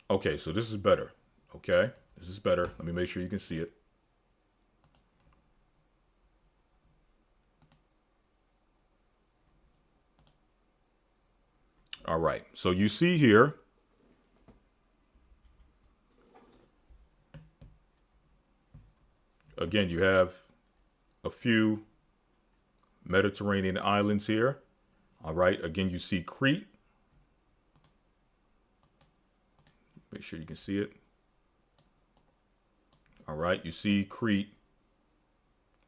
Okay, so this is better. Okay, this is better. Let me make sure you can see it. All right, so you see here, again, you have a few Mediterranean islands here. All right, again, you see Crete. Make sure you can see it. All right, you see Crete.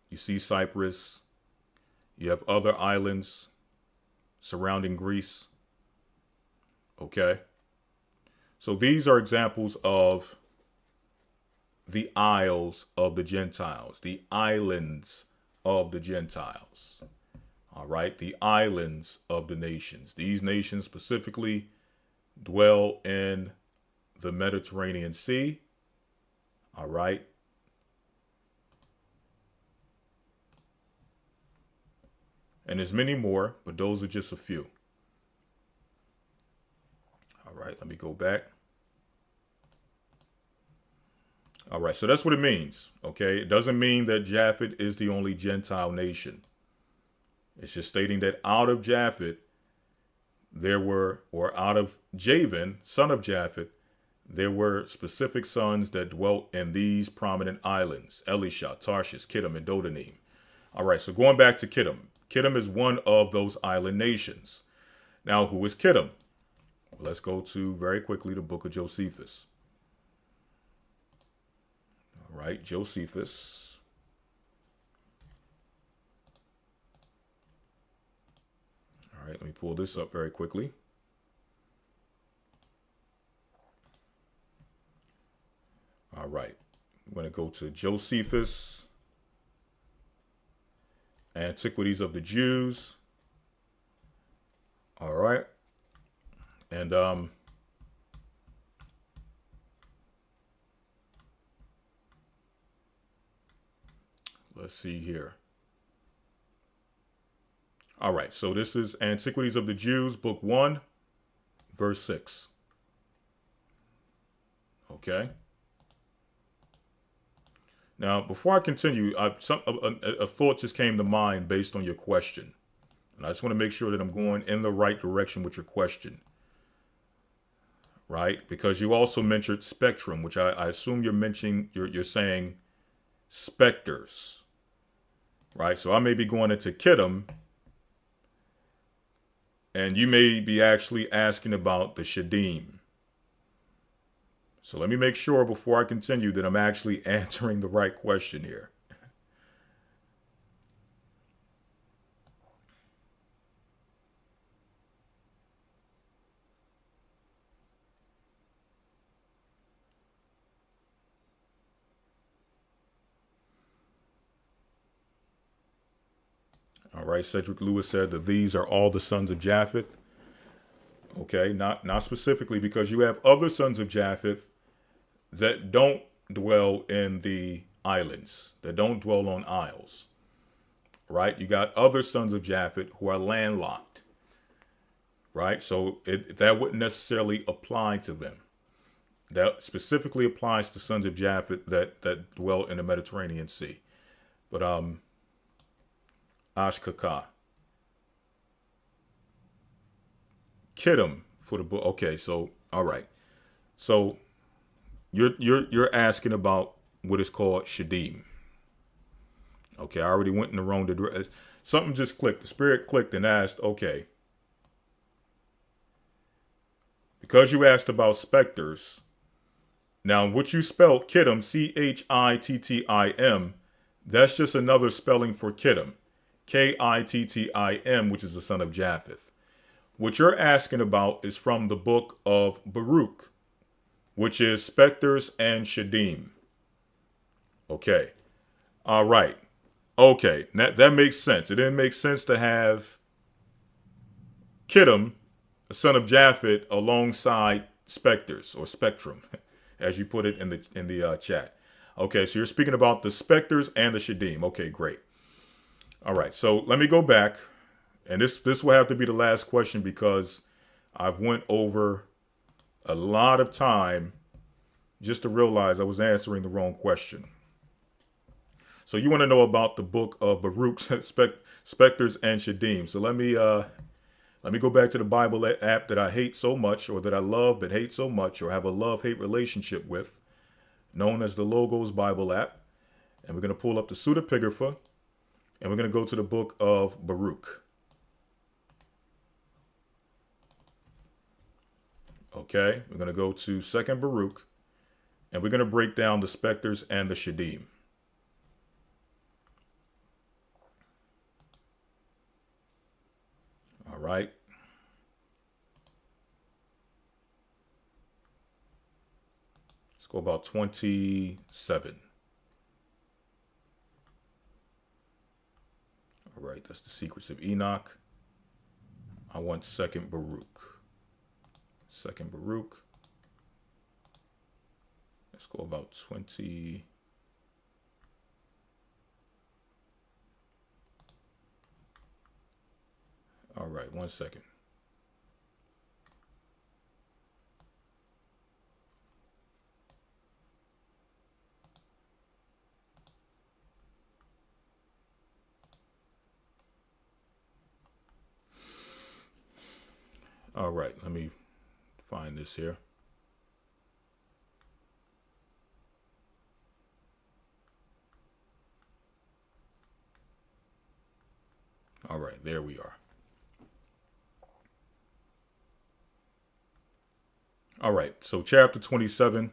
You see Cyprus. You have other islands surrounding Greece. Okay. So these are examples of the isles of the Gentiles, the islands of the Gentiles. All right. The islands of the nations. These nations specifically dwell in the Mediterranean Sea. All right. And there's many more, but those are just a few. All right, let me go back. All right, so that's what it means, okay? It doesn't mean that Japhet is the only Gentile nation. It's just stating that out of Japhet, out of Javan, son of Japhet, there were specific sons that dwelt in these prominent islands: Elisha, Tarshish, Kittim, and Dodanim. All right, so going back to Kittim. Kittim is one of those island nations. Now, who is Kittim? Well, let's go to, very quickly, the book of Josephus. All right, Josephus. All right, let me pull this up very quickly. All right, I'm going to go to Josephus, Antiquities of the Jews. All right. And let's see here. All right, so this is Antiquities of the Jews, book 1, verse 6. Okay. Now, before I continue, a thought just came to mind based on your question. And I just want to make sure that I'm going in the right direction with your question. Right? Because you also mentioned spectrum, which I assume you're mentioning, you're saying specters, right? So I may be going into Kittim, and you may be actually asking about the Shadim. So let me make sure before I continue that I'm actually answering the right question here. All right, Cedric Lewis said that these are all the sons of Japheth. Okay, not specifically, because you have other sons of Japheth that don't dwell in the islands, that don't dwell on isles, right? You got other sons of Japheth who are landlocked, right? So that wouldn't necessarily apply to them. That specifically applies to sons of Japheth that dwell in the Mediterranean Sea. But Ashkaka. Kittim for the book. Okay, so all right. So you're asking about what is called Shadim. Okay, I already went in the wrong direction. Something just clicked. The spirit clicked and asked, okay. Because you asked about specters, now what you spelled Kittim, Chittim, that's just another spelling for Kittim. Kittim, which is the son of Japheth. What you're asking about is from the book of Baruch, which is specters and Shadim. Okay. All right. Okay. That makes sense. It didn't make sense to have Kittim, the son of Japheth, alongside specters or spectrum, as you put it in the chat. Okay. So you're speaking about the specters and the Shadim. Okay, great. All right. So let me go back. And this will have to be the last question because I've went over a lot of time just to realize I was answering the wrong question. So you want to know about the book of Baruch, specters and Shadim. So let me go back to the Bible app that I hate so much, or that I love but hate so much, or have a love-hate relationship with, known as the Logos Bible app. And we're going to pull up the Pseudepigrapha, and we're going to go to the book of Baruch. Okay, we're going to go to 2nd Baruch, and we're going to break down the specters and the Shadim. All right. Let's go about 27. All right, that's the secrets of Enoch. I want 2nd Baruch. 2nd Baruch. Let's go about 20. All right, 1 second. All right, let me find this here. All right, there we are. All right, so chapter 27.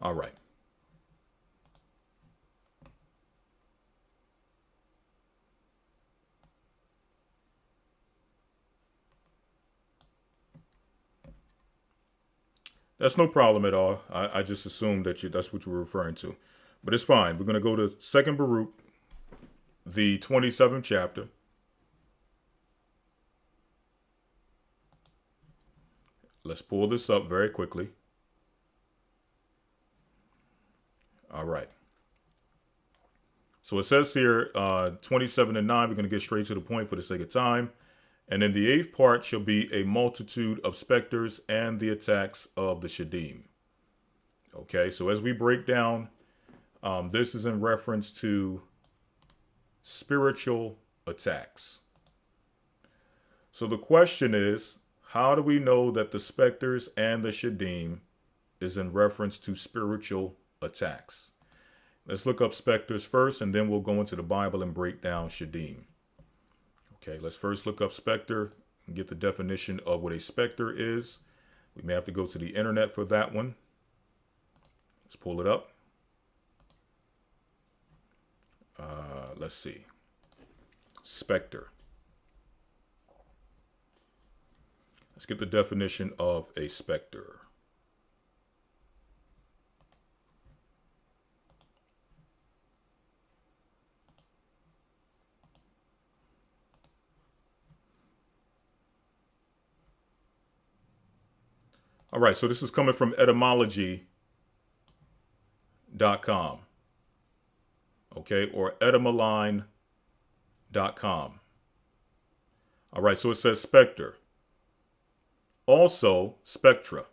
All right. That's no problem at all. I just assumed that that's what you were referring to. But it's fine. We're going to go to 2nd Baruch, the 27th chapter. Let's pull this up very quickly. All right. So it says here, 27 and 9, we're going to get straight to the point for the sake of time. And in the 8th part shall be a multitude of specters and the attacks of the Shadim. Okay, so as we break down, this is in reference to spiritual attacks. So the question is, how do we know that the specters and the Shadim is in reference to spiritual attacks. Let's look up specters first, and then we'll go into the Bible and break down Shadim. Okay, let's first look up specter and get the definition of what a specter is. We may have to go to the internet for that one. Let's pull it up. Let's see. Specter. Let's get the definition of a specter. All right, so this is coming from etymology.com. Okay, or etymoline.com. All right, so it says specter. Also, spectra.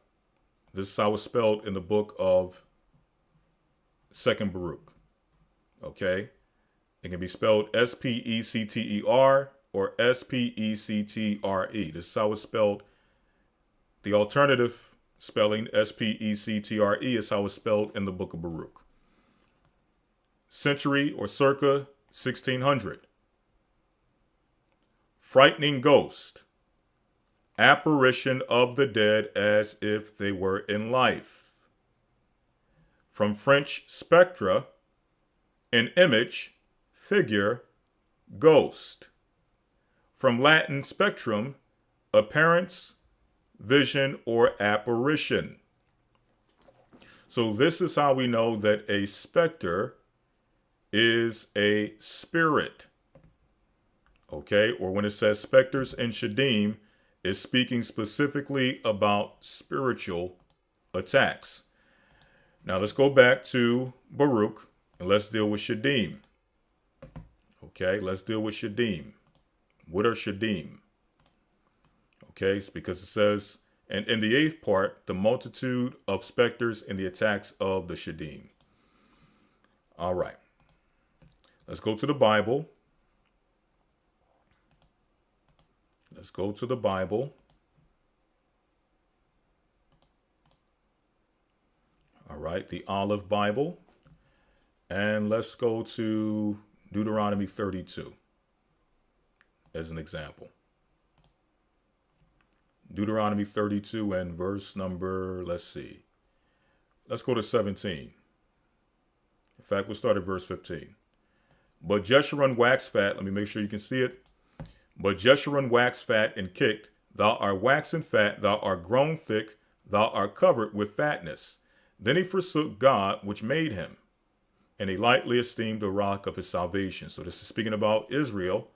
This is how it's spelled in the book of 2nd Baruch. Okay, it can be spelled S-P-E-C-T-E-R or S-P-E-C-T-R-E. This is how it's spelled. The alternative spelling, S-P-E-C-T-R-E, is how it's spelled in the book of Baruch. Century or circa 1600. Frightening ghost. Apparition of the dead as if they were in life. From French spectra, an image, figure, ghost. From Latin spectrum, appearance, vision, or apparition. So this is how we know that a specter is a spirit. Okay, or when it says specters in Shadim, it's speaking specifically about spiritual attacks. Now let's go back to Baruch and let's deal with Shadim. Okay, let's deal with Shadim. What are Shadim? Okay, it's because it says, and in the 8th part, the multitude of specters and the attacks of the Shadim. All right. Let's go to the Bible. Let's go to the Bible. All right, the Olive Bible. And let's go to Deuteronomy 32 as an example. Deuteronomy 32 and verse number, let's see. Let's go to 17. In fact, we'll start at verse 15. But Jeshurun waxed fat. Let me make sure you can see it. But Jeshurun waxed fat and kicked. Thou art waxen fat, thou art grown thick, thou art covered with fatness. Then he forsook God, which made him, and he lightly esteemed the rock of his salvation. So this is speaking about Israel.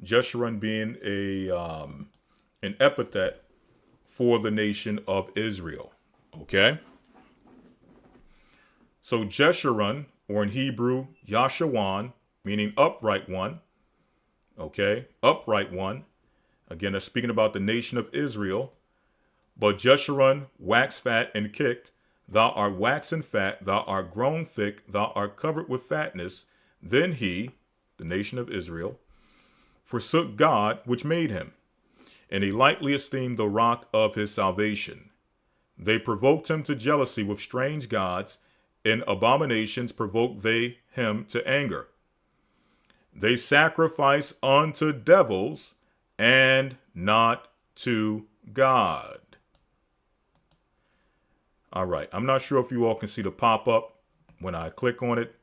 Jeshurun being an epithet for the nation of Israel. Okay? So Jeshurun, or in Hebrew, Yashawan, meaning upright one. Okay? Upright one. Again, that's speaking about the nation of Israel. But Jeshurun waxed fat and kicked. Thou art waxen fat, thou art grown thick, thou art covered with fatness. Then he, the nation of Israel, forsook God, which made him, and he lightly esteemed the rock of his salvation. They provoked him to jealousy with strange gods, in abominations provoked they him to anger. They sacrifice unto devils and not to God. All right, I'm not sure if you all can see the pop-up when I click on it.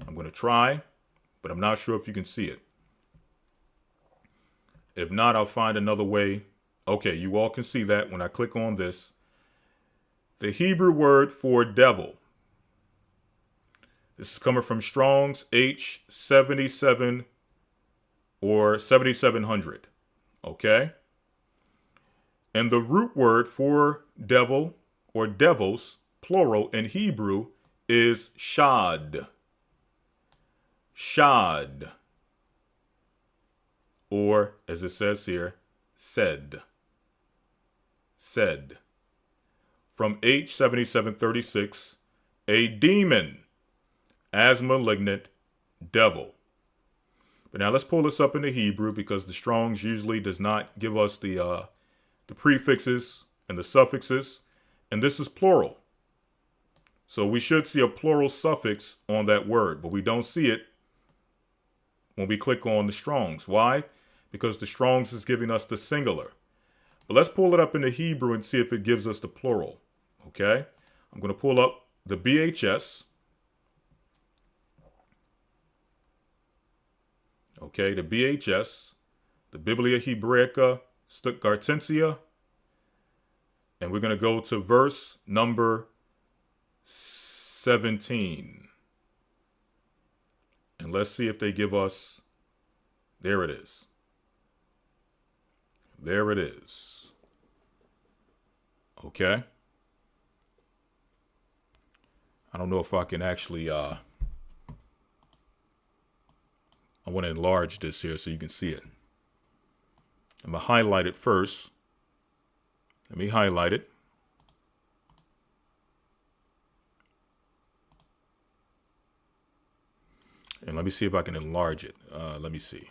I'm going to try, but I'm not sure if you can see it. If not, I'll find another way. Okay, you all can see that when I click on this. The Hebrew word for devil. This is coming from Strong's H77 or 7700. Okay? And the root word for devil or devils, plural in Hebrew, is shad. Shad. Or, as it says here, said. Said. From H7736, a demon, as malignant devil. But now let's pull this up into Hebrew, because the Strong's usually does not give us the prefixes and the suffixes. And this is plural. So we should see a plural suffix on that word, but we don't see it when we click on the Strong's. Why? Because the Strong's is giving us the singular. But let's pull it up in the Hebrew and see if it gives us the plural. Okay? I'm going to pull up the BHS. Okay, the BHS, the Biblia Hebraica Stuttgartensia. And we're going to go to verse number 17. And let's see if they give us, there it is. There it is. Okay. I don't know if I can actually, I want to enlarge this here so you can see it. I'm going to highlight it first. Let me highlight it. And let me see if I can enlarge it. Let me see.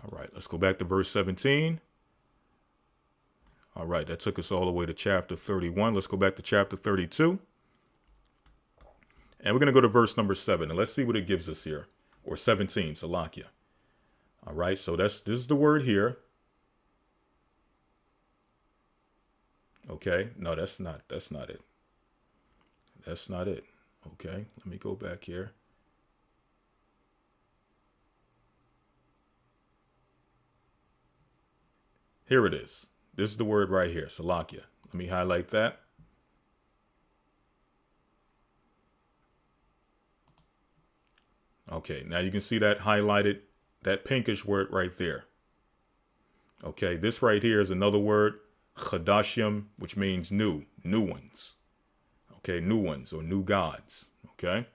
All right, let's go back to verse 17. All right, that took us all the way to chapter 31. Let's go back to chapter 32. And we're going to go to verse number 7. And let's see what it gives us here. Or 17, Salakia. All right, so this is the word here. Okay, no, that's not it. That's not it. Okay, let me go back here. Here it is. This is the word right here, Salakia. Let me highlight that. Okay, now you can see that highlighted, that pinkish word right there. Okay, this right here is another word, Chadashim, which means new ones. Okay, new ones or new gods. Okay.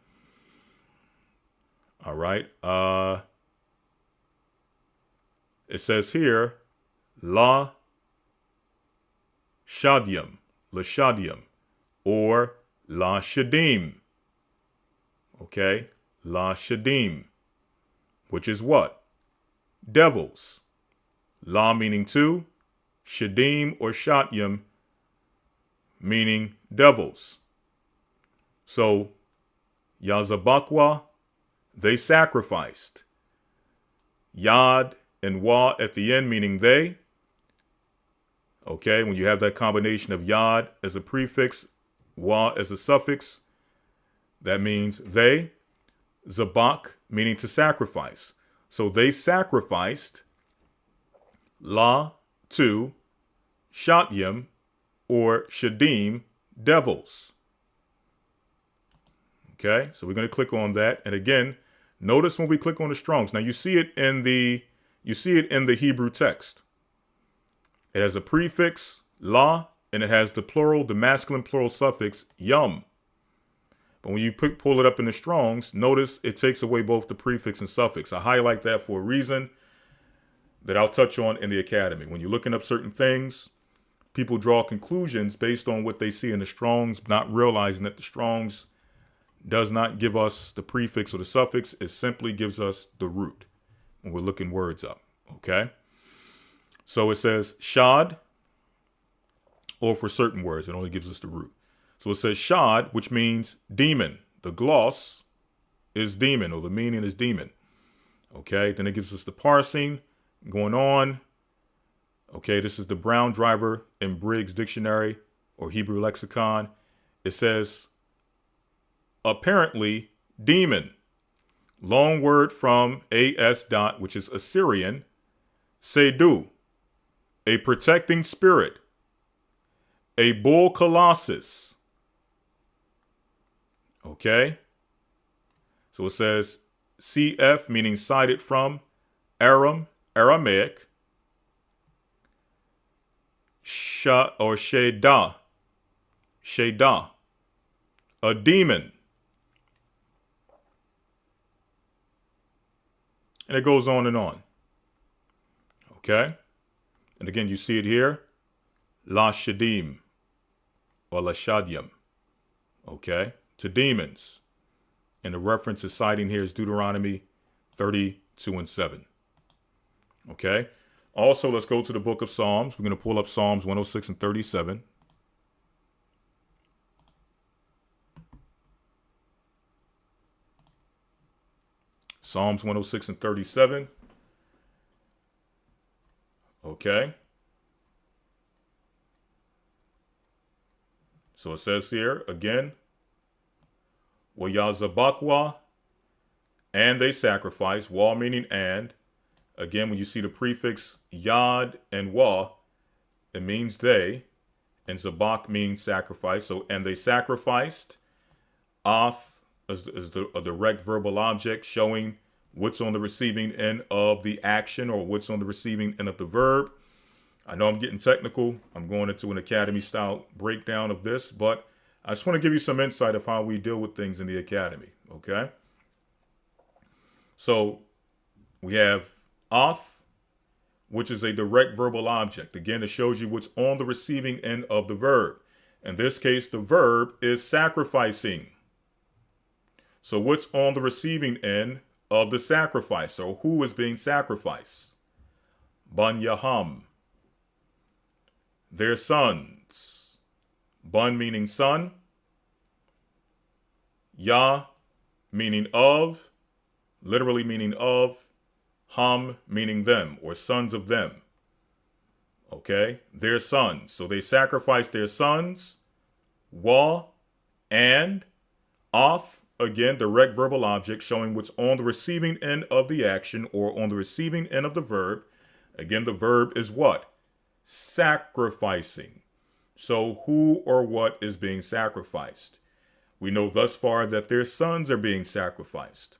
All right. It says here, La Shadyam, or La Shadim. Okay, La Shadim, which is what? Devils. La meaning two, Shadim or Shatyam meaning devils. So, Yazabakwa, they sacrificed. Yad and Wa at the end meaning they. Okay, when you have that combination of Yad as a prefix, Wa as a suffix, that means they. Zabak meaning to sacrifice. So they sacrificed La to Shatyam or Shadim, devils. Okay, so we're going to click on that. And again, notice when we click on the Strong's. Now you see it in the Hebrew text. It has a prefix, la, and it has the plural, the masculine plural suffix, yum. But when you pull it up in the Strong's, notice it takes away both the prefix and suffix. I highlight that for a reason that I'll touch on in the academy. When you're looking up certain things, people draw conclusions based on what they see in the Strong's, not realizing that the Strong's does not give us the prefix or the suffix. It simply gives us the root when we're looking words up. Okay. So it says shad, or for certain words, it only gives us the root. So it says shad, which means demon. The gloss is demon, or the meaning is demon. Okay, then it gives us the parsing going on. Okay, this is the Brown Driver and Briggs Dictionary or Hebrew Lexicon. It says apparently demon. Long word from AS dot, which is Assyrian, Sedu, a protecting spirit, a bull colossus. Okay. So it says CF, meaning cited from, Aram, Aramaic, Sha or Sheda, a demon. And it goes on and on. Okay. And again, you see it here. La Shadim or La Shadyam. Okay. To demons. And the reference is citing here is Deuteronomy 32:7. Okay. Also, let's go to the book of Psalms. We're going to pull up Psalms 106 and 37. Psalms 106 and 37. Okay. So it says here again, Wayazabakwa, and they sacrifice, wa meaning and. Again, when you see the prefix yad and wa, it means they, and zabak means sacrifice. So, and they sacrificed. Oth is the direct verbal object showing what's on the receiving end of the action or what's on the receiving end of the verb. I know I'm getting technical. I'm going into an academy style breakdown of this, but I just want to give you some insight of how we deal with things in the academy. Okay. So we have oth, which is a direct verbal object. Again, it shows you what's on the receiving end of the verb. In this case, the verb is sacrificing. So what's on the receiving end of the sacrifice? So who is being sacrificed? Ban Yaham. Their sons. Bun meaning son. Yah meaning of. Literally meaning of. Ham meaning them or sons of them. Okay, their sons. So they sacrificed their sons. Wa and oth, again, direct verbal object showing what's on the receiving end of the action or on the receiving end of the verb. Again, the verb is what? Sacrificing. So who or what is being sacrificed? We know thus far that their sons are being sacrificed.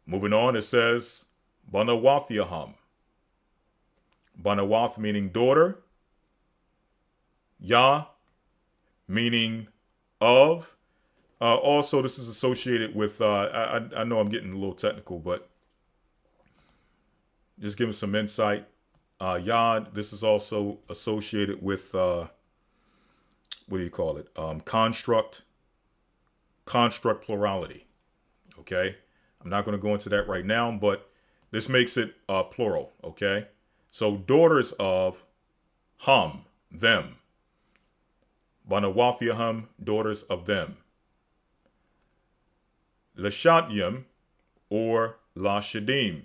Moving on, it says, Banawath Banawath meaning daughter. Yah meaning of. Also, this is associated with, I know I'm getting a little technical, but just giving some insight. Yad, this is also associated with, what do you call it? Construct plurality. Okay. I'm not going to go into that right now, but this makes it plural. Okay. So daughters of Ham, them. Banawathiaham, daughters of them. Lashadyim or Lashadim,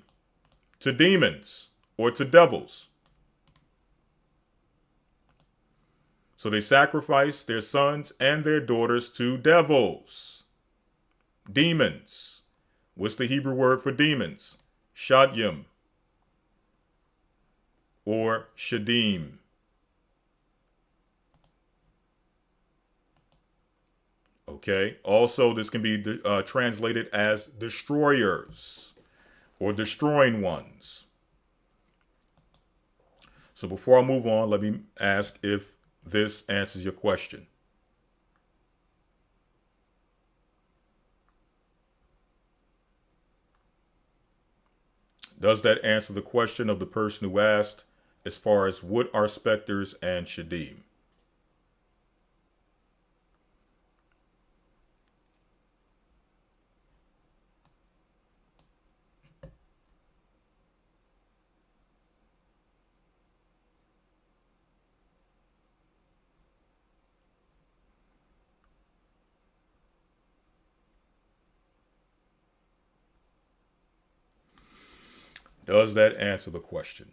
to demons or to devils. So they sacrificed their sons and their daughters to devils. Demons. What's the Hebrew word for demons? Shadyim or Shadim. Okay. Also, this can be translated as destroyers or destroying ones. So before I move on, let me ask if this answers your question. Does that answer the question of the person who asked as far as what are specters and shadim? Does that answer the question?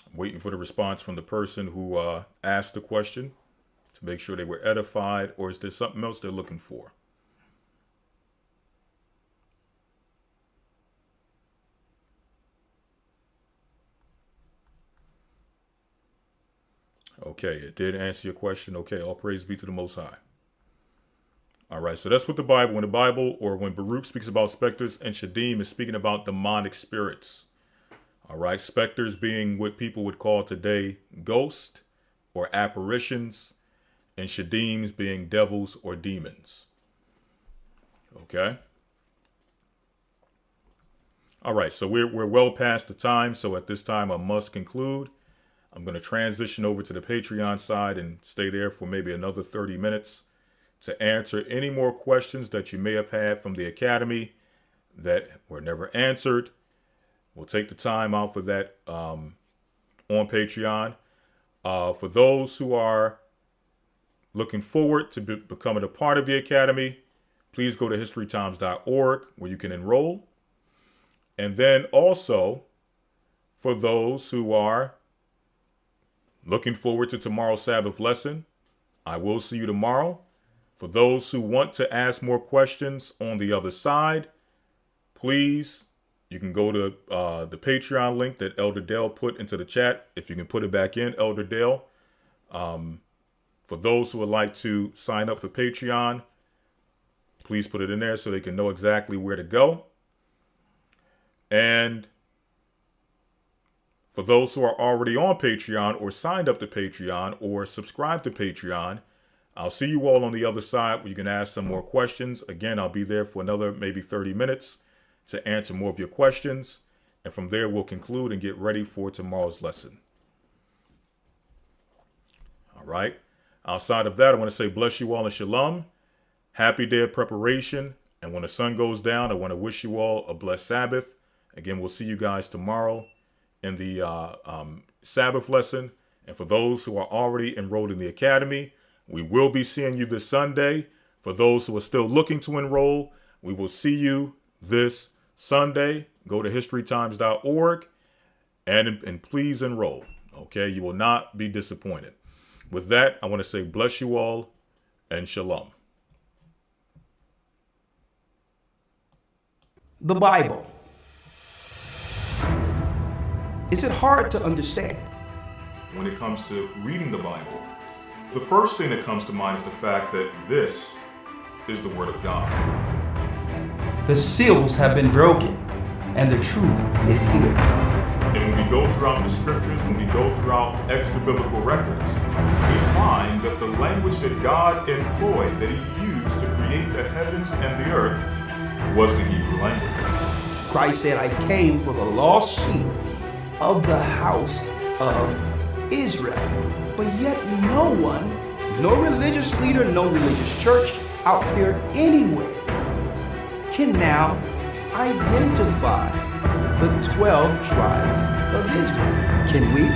I'm waiting for the response from the person who asked the question to make sure they were edified, or is there something else they're looking for? Okay, it did answer your question. Okay, all praise be to the Most High. All right, so that's what the Bible, when the Bible or when Baruch speaks about specters and shadim, is speaking about demonic spirits. All right, specters being what people would call today ghosts or apparitions, and shadims being devils or demons. Okay. All right, so we're well past the time, so at this time I must conclude. I'm going to transition over to the Patreon side and stay there for maybe another 30 minutes to answer any more questions that you may have had from the Academy that were never answered. We'll take the time out for that on Patreon. For those who are looking forward to becoming a part of the Academy, please go to historytimes.org where you can enroll. And then also, for those who are looking forward to tomorrow's Sabbath lesson, I will see you tomorrow. For those who want to ask more questions on the other side, please, you can go to the Patreon link that Elder Dale put into the chat. If you can put it back in, Elder Dale. For those who would like to sign up for Patreon, please put it in there so they can know exactly where to go. And for those who are already on Patreon or signed up to Patreon or subscribed to Patreon, I'll see you all on the other side where you can ask some more questions. Again, I'll be there for another maybe 30 minutes to answer more of your questions. And from there, we'll conclude and get ready for tomorrow's lesson. All right. Outside of that, I want to say bless you all and shalom. Happy day of preparation. And when the sun goes down, I want to wish you all a blessed Sabbath. Again, we'll see you guys tomorrow in the Sabbath lesson. And for those who are already enrolled in the Academy, we will be seeing you this Sunday. For those who are still looking to enroll, we will see you this Sunday. Go to historytimes.org and please enroll. Okay, you will not be disappointed. With that, I want to say bless you all and shalom. The Bible. Is it hard to understand? When it comes to reading the Bible, the first thing that comes to mind is the fact that this is the Word of God. The seals have been broken, and the truth is here. And when we go throughout the scriptures, when we go throughout extra biblical records, we find that the language that God employed, that He used to create the heavens and the earth, was the Hebrew language. Christ said, I came for the lost sheep of the house of Israel. But yet no one, no religious leader, no religious church out there anywhere can now identify the 12 tribes of Israel. Can we?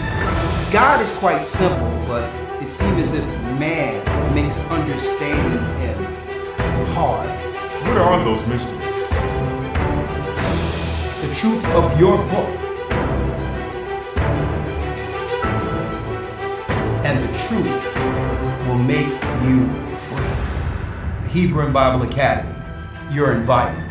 God is quite simple, but it seems as if man makes understanding Him hard. What are those mysteries? The truth of your book and the truth will make you free. The Hebrew and Bible Academy, you're invited.